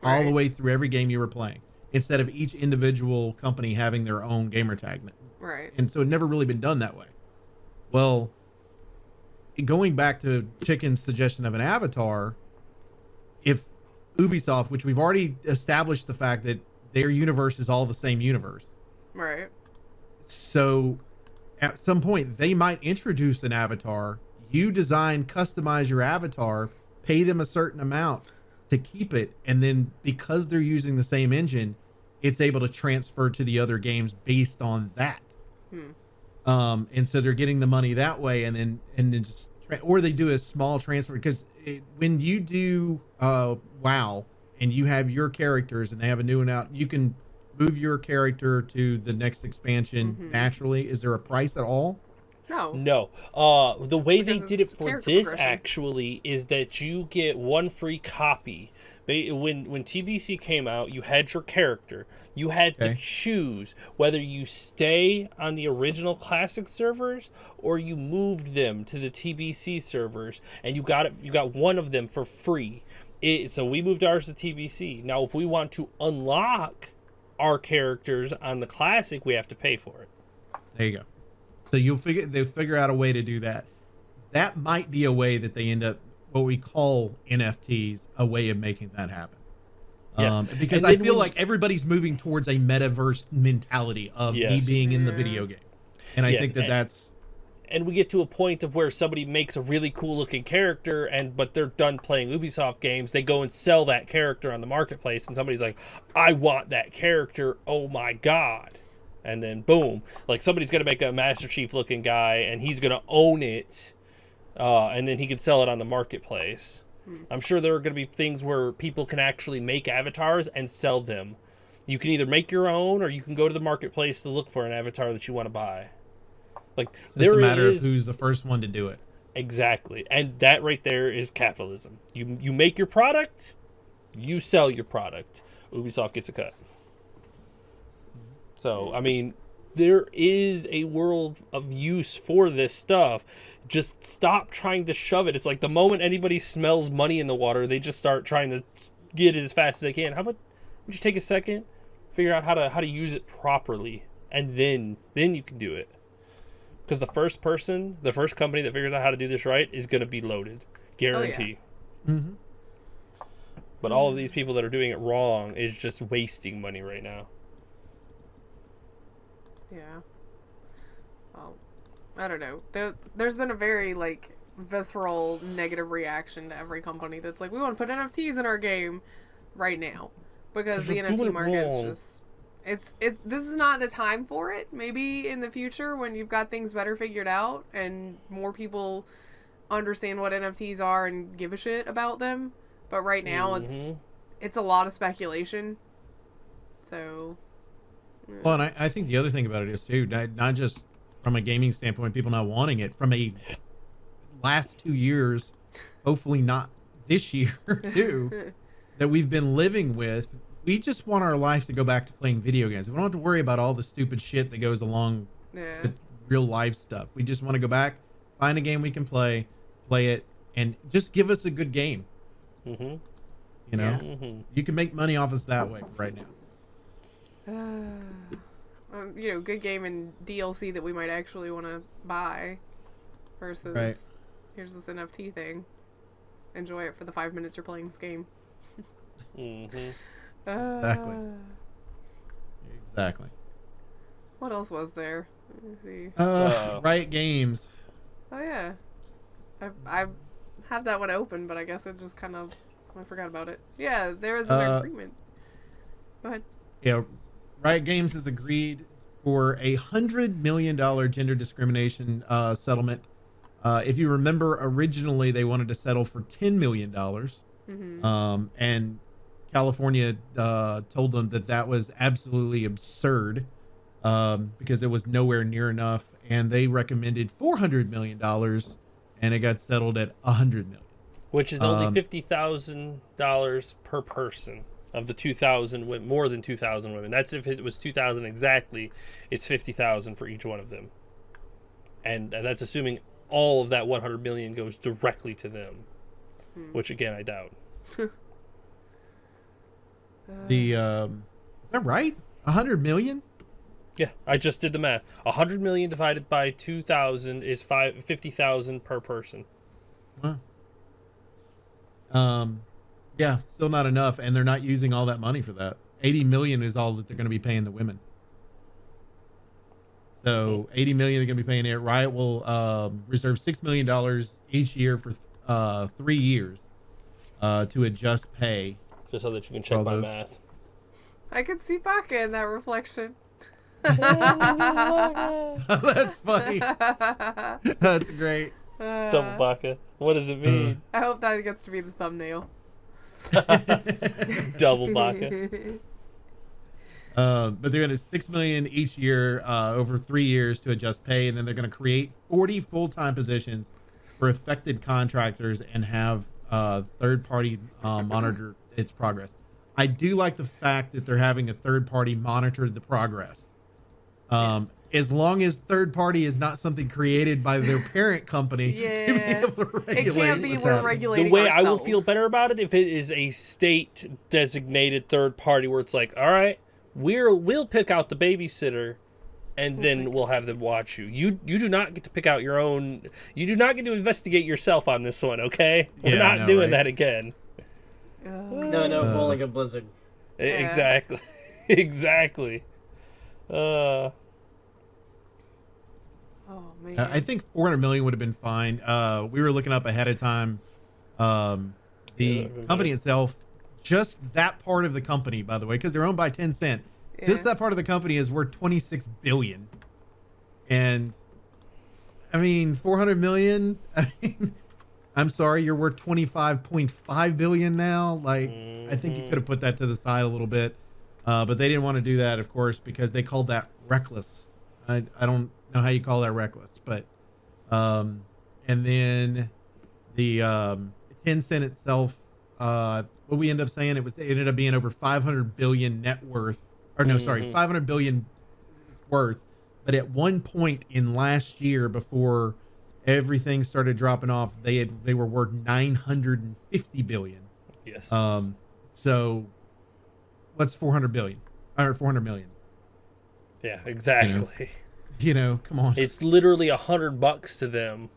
all the way through every game you were playing, instead of each individual company having their own gamer tag, right? And so it never really been done that way. Well, going back to Chicken's suggestion of an avatar, if Ubisoft, which we've already established the fact that their universe is all the same universe. Right. So at some point they might introduce an avatar. You design, customize your avatar, pay them a certain amount to keep it. And then because they're using the same engine, it's able to transfer to the other games based on that. And so they're getting the money that way. And then just, or they do a small transfer, because when you do WoW and you have your characters and they have a new one out, you can move your character to the next expansion naturally. Is there a price at all? No. The way they did it for this actually is that you get one free copy. When TBC came out, you had your character. You had to choose whether you stay on the original classic servers or you moved them to the TBC servers, and you got one of them for free. So we moved ours to TBC. Now, if we want to unlock our characters on the classic, we have to pay for it. There you go. So they'll figure out a way to do that. That might be a way that they end up, what we call NFTs, a way of making that happen. Yes. Because I feel like everybody's moving towards a metaverse mentality of me being in the video game. And I think that's... And we get to a point of where somebody makes a really cool looking character, but they're done playing Ubisoft games. They go and sell that character on the marketplace, and somebody's like, I want that character. Oh my God. And then boom, like somebody's going to make a Master Chief looking guy, and he's going to own it. And then he can sell it on the marketplace. I'm sure there are going to be things where people can actually make avatars and sell them. You can either make your own, or you can go to the marketplace to look for an avatar that you want to buy. Like, it's just a matter of who's the first one to do it. Exactly. And that right there is capitalism. You make your product, you sell your product. Ubisoft gets a cut. So, I mean, there is a world of use for this stuff. Just stop trying to shove it. It's like the moment anybody smells money in the water, they just start trying to get it as fast as they can. How about would you take a second, figure out how to use it properly, and then you can do it. Because the first company that figures out how to do this right is going to be loaded. Guarantee. Oh, yeah. But all of these people that are doing it wrong is just wasting money right now. Yeah. Well, I don't know. There's been a very, visceral negative reaction to every company that's like, we want to put NFTs in our game right now. Because the NFT market is just... This is not the time for it. Maybe in the future when you've got things better figured out and more people understand what NFTs are and give a shit about them. But right now it's a lot of speculation. So... Well, and I think the other thing about it is, too, not just from a gaming standpoint, people not wanting it, from a last 2 years, hopefully not this year, too, that we've been living with, we just want our life to go back to playing video games. We don't have to worry about all the stupid shit that goes along with real life stuff. We just want to go back, find a game we can play it, and just give us a good game. Mm-hmm. You know, you can make money off us that way right now. You know, good game and DLC that we might actually want to buy versus here's this NFT thing. Enjoy it for the 5 minutes you're playing this game. Exactly. What else was there? Let me see. Riot Games. Oh yeah, I have that one open, but I guess it just kind of I forgot about it. Yeah, there was an agreement. Go ahead. Yeah, Riot Games has agreed for $100 million gender discrimination settlement. If you remember, originally they wanted to settle for $10 million. And California told them that was absolutely absurd because it was nowhere near enough. And they recommended $400 million, and it got settled at $100 million. Which is only $50,000 per person of the 2,000 women, more than 2,000 women. That's if it was 2,000 exactly, it's 50,000 for each one of them. And that's assuming all of that 100 million goes directly to them, which again I doubt. Is that right? 100 million? Yeah, I just did the math. 100 million divided by 2,000 is 50,000 per person. Wow. Yeah, still not enough, and they're not using all that money for that. 80 million is all that they're going to be paying the women. So 80 million they're going to be paying it. Riot will reserve $6 million each year for 3 years to adjust pay. Just so that you can check my math. I could see Baka in that reflection. That's funny. That's great. Double Baka. What does it mean? I hope that gets to be the thumbnail. Double Baka. But they're going to $6 million each year over 3 years to adjust pay, and then they're going to create 40 full-time positions for affected contractors and have third-party monitor its progress. I do like the fact that they're having a third-party monitor the progress. As long as third party is not something created by their parent company to be able to regulate. It can't be we're regulating the way ourselves. I will feel better about it if it is a state designated third party where it's like, all right, we'll pick out the babysitter and then we'll have them watch you. You do not get to pick out your own. You do not get to investigate yourself on this one, okay? We're not doing that again. No, bowling a blizzard. Exactly. Exactly. Oh man. I think 400 million would have been fine. We were looking up ahead of time. The company itself, just that part of the company, by the way, because they're owned by Tencent, just that part of the company is worth 26 billion. And I mean, 400 million. I mean, I'm sorry, you're worth 25.5 billion now. Like, I think you could have put that to the side a little bit. But they didn't want to do that, of course, because they called that reckless. I don't know how you call that reckless, but and then the Tencent itself, what we end up saying, it ended up being over 500 billion net worth, or no, sorry, 500 billion worth. But at one point in last year, before everything started dropping off, they were worth 950 billion. Yes. So what's 400 billion or 400 million? Yeah, exactly. You know, come on. It's literally $100 to them.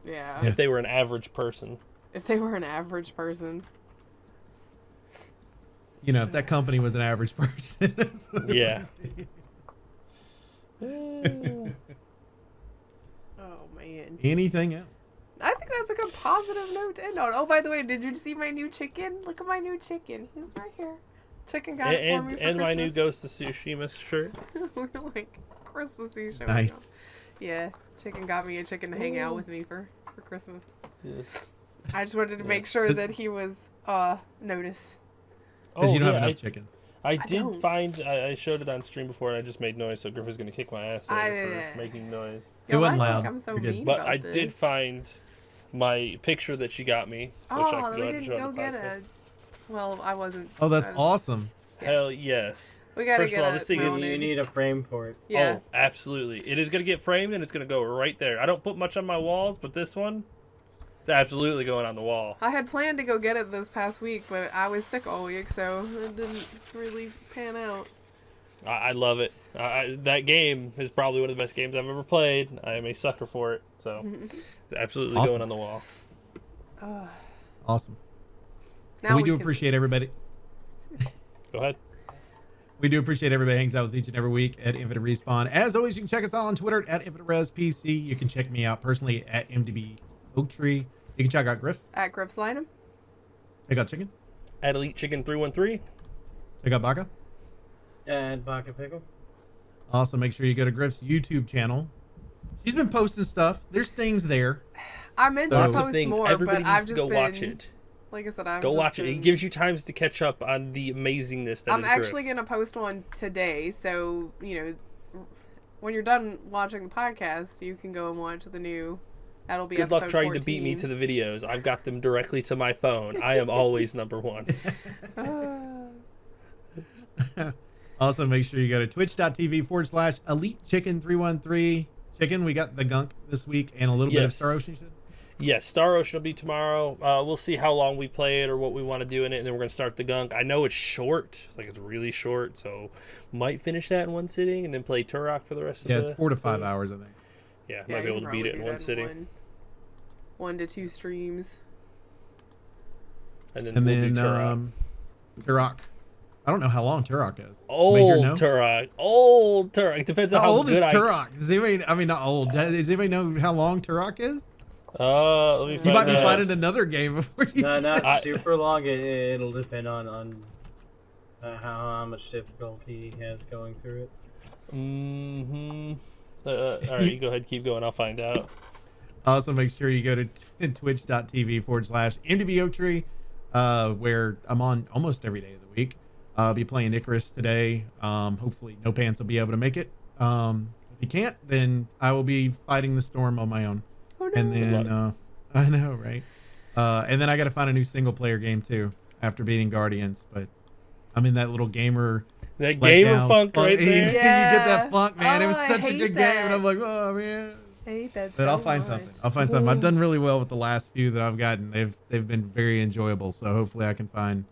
Yeah. If they were an average person. If they were an average person. You know, if that company was an average person. That's what yeah. Oh man. Anything else? I think that's a good positive note to end on. Oh, by the way, did you see my new chicken? Look at my new chicken. He's right here. Chicken got it for me for and Christmas. my new Ghost of Tsushima shirt. We're like Christmassy show. Nice. Yeah, chicken got me a chicken to hang out with me for Christmas. Yes. I just wanted to make sure that he was noticed. Because you don't have enough chickens. I did find, I showed it on stream before and I just made noise, so Griff was going to kick my ass for making noise. It wasn't loud. I'm so You're good. mean But about I this. did find my picture that she got me, which I Oh, can go we ahead and didn't show go the get podcast. Well, I wasn't. Oh, that's I was- awesome. Yeah. Hell yes. We gotta First of get all, it this thing is- mounted. You need a frame for it. Yeah. Oh, absolutely. It is going to get framed and it's going to go right there. I don't put much on my walls, but this one, it's absolutely going on the wall. I had planned to go get it this past week, but I was sick all week, so it didn't really pan out. I love it. That game is probably one of the best games I've ever played. I am a sucker for it. So, it's absolutely Awesome. going on the wall. Awesome. Now we do can- appreciate everybody. Go ahead. We do appreciate everybody hangs out with each and every week at Infinite Respawn. As always, you can check us out on Twitter at InfiniteResPC. You can check me out personally at MDB Oaktree. You can check out Grif. At Grif's Lineham. Check out Chicken. At Elite Chicken 313. Check out Baka. And Baka Pickle. Also, make sure you go to Grif's YouTube channel. She's been posting stuff. There's things there. I meant to Lots Lots of post things. more, Everybody but needs I've to just go been, watch it. Like I said, I've Go just watch it. been- It gives you times to catch up on the amazingness that I'm is actually Grif. gonna post one today, so when you're done watching the podcast, you can go and watch the new. That'll be Good luck episode trying 14. to beat me to the videos. I've got them directly to my phone. I am always number one. Also, make sure you go to twitch.tv/EliteChicken313. Chicken, we got the gunk this week and a little bit of Yes. Star Ocean shit. Yes, Star Ocean will be tomorrow. We'll see how long we play it or what we want to do in it, and then we're going to start the gunk. I know it's short, like it's really short, so might finish that in one sitting and then play Turok for the rest of Yeah, the... it's 4 to 5 hours, I think. Yeah, Yeah, might be you able can to beat probably it in do one that sitting. 1 to 2 streams. And then And we'll then do Turok. Turok. I don't know how long Turok is. Old Anybody here know? Turok. Old Turok. Depends on How how old is good Turok? Does anybody, I mean, not old. Does anybody know how long Turok is? Let me You find might be out. finding another game before you. No, not I- super long. It'll depend on how much difficulty he has going through it. Mm-hmm. All right, you go ahead. Keep going. I'll find out. Also, make sure you go to twitch.tv/MDBOaktree, where I'm on almost every day of the week. I'll be playing Icarus today. Hopefully, No Pants will be able to make it. If he can't, then I will be fighting the storm on my own. Oh no! And Good then, I know, right? And then I got to find a new single player game too after beating Guardians. But I'm in that little gamer. That let gamer down funk right you there. get that funk, man. It was Oh, I such a hate good game, that. and I'm like, oh man. I hate that. But so I'll find much. something. I'll find something. I've done really well with the last few that I've gotten. They've been very enjoyable. So hopefully I can find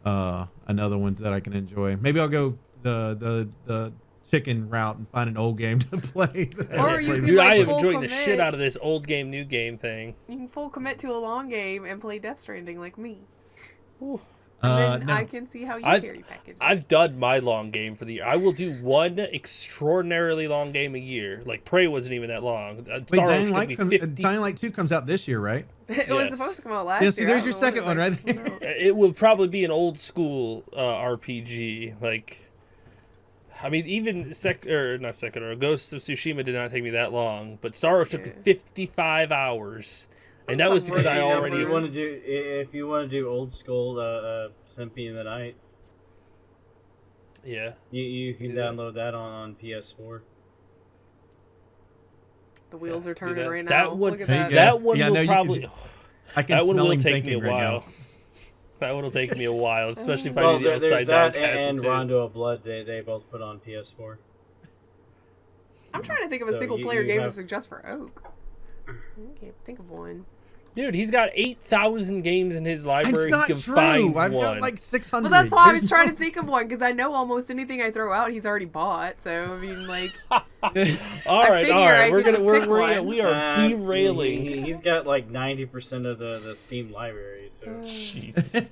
another one that I can enjoy. Maybe I'll go the chicken route and find an old game to play. that I Or haven't you played could, Dude, like, I am full enjoying the commit. shit out of this old game, new game thing. You can full commit to a long game and play Death Stranding like me. Ooh. And then no. I can see how you I've- carry package. I've done my long game for the year. I will do one extraordinarily long game a year. Like Prey wasn't even that long. Wait, Star Dying Ocean took me Light, 50. Dying Light 2 comes out this year, right? It was Yes. supposed to come out last Yeah, see, year. there's I your don't know second when one it right came there. out. It will probably be an old school RPG. Like, I mean, even Ghost of Tsushima did not take me that long, but Star Ocean took me Yeah. 55 hours. And that Some was because I rookie already... numbers. If you want to do old school Symphony of the Night, Yeah. you can Do that. download that on PS4. The wheels Yeah, are do turning that. right That now. one- Look at Hey, that. yeah. That one no, will you can probably... see- I can That one smell will him take me a thinking right now. while. That one will take me a while, especially if I Well, do the there's upside down that castle and too. Rondo of Blood. They both put on PS4. I'm trying to think of a So single player you game have- to suggest for Oak. I can't think of one. Dude, he's got 8,000 games in his library. It's not you can true. find I've one. got like 600. Well, that's why I was There's trying no- to think of one because I know almost anything I throw out he's already bought. So I mean, like, all I right, figure all I right. can We're gonna just we're, pick we're one. we are derailing. He's got like 90% of the Steam library. So Jesus.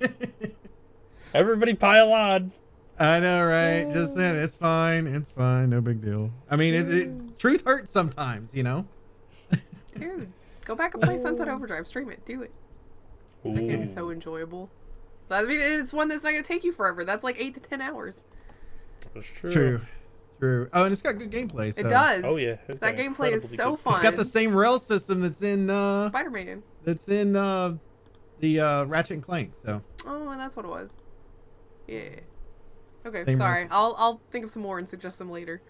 Everybody pile on. I know, right? Just saying, it's fine. It's fine. No big deal. I mean, truth hurts sometimes, you know. dude, go back and play Sunset Overdrive. Stream it. Do it. That game is Ooh. so enjoyable. I mean, it's one that's not gonna take you forever. That's like 8 to 10 hours. That's true. True. Oh, and it's got good gameplay. So. It does. Oh yeah. That It's got gameplay is incredibly so good- fun. It's got the same rail system that's in Spider-Man. the Ratchet and Clank. So Oh, and that's what it was. Yeah. Okay, Same sorry. recipe. I'll think of some more and suggest them later.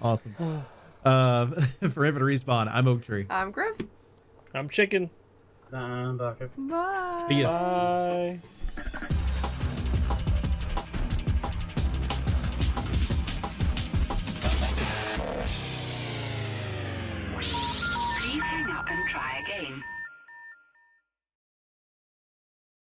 awesome. For Infinite Respawn, I'm Oak Tree. I'm Griff. I'm chicken. Baka. Bye. See ya. Bye. Please hang up and try again.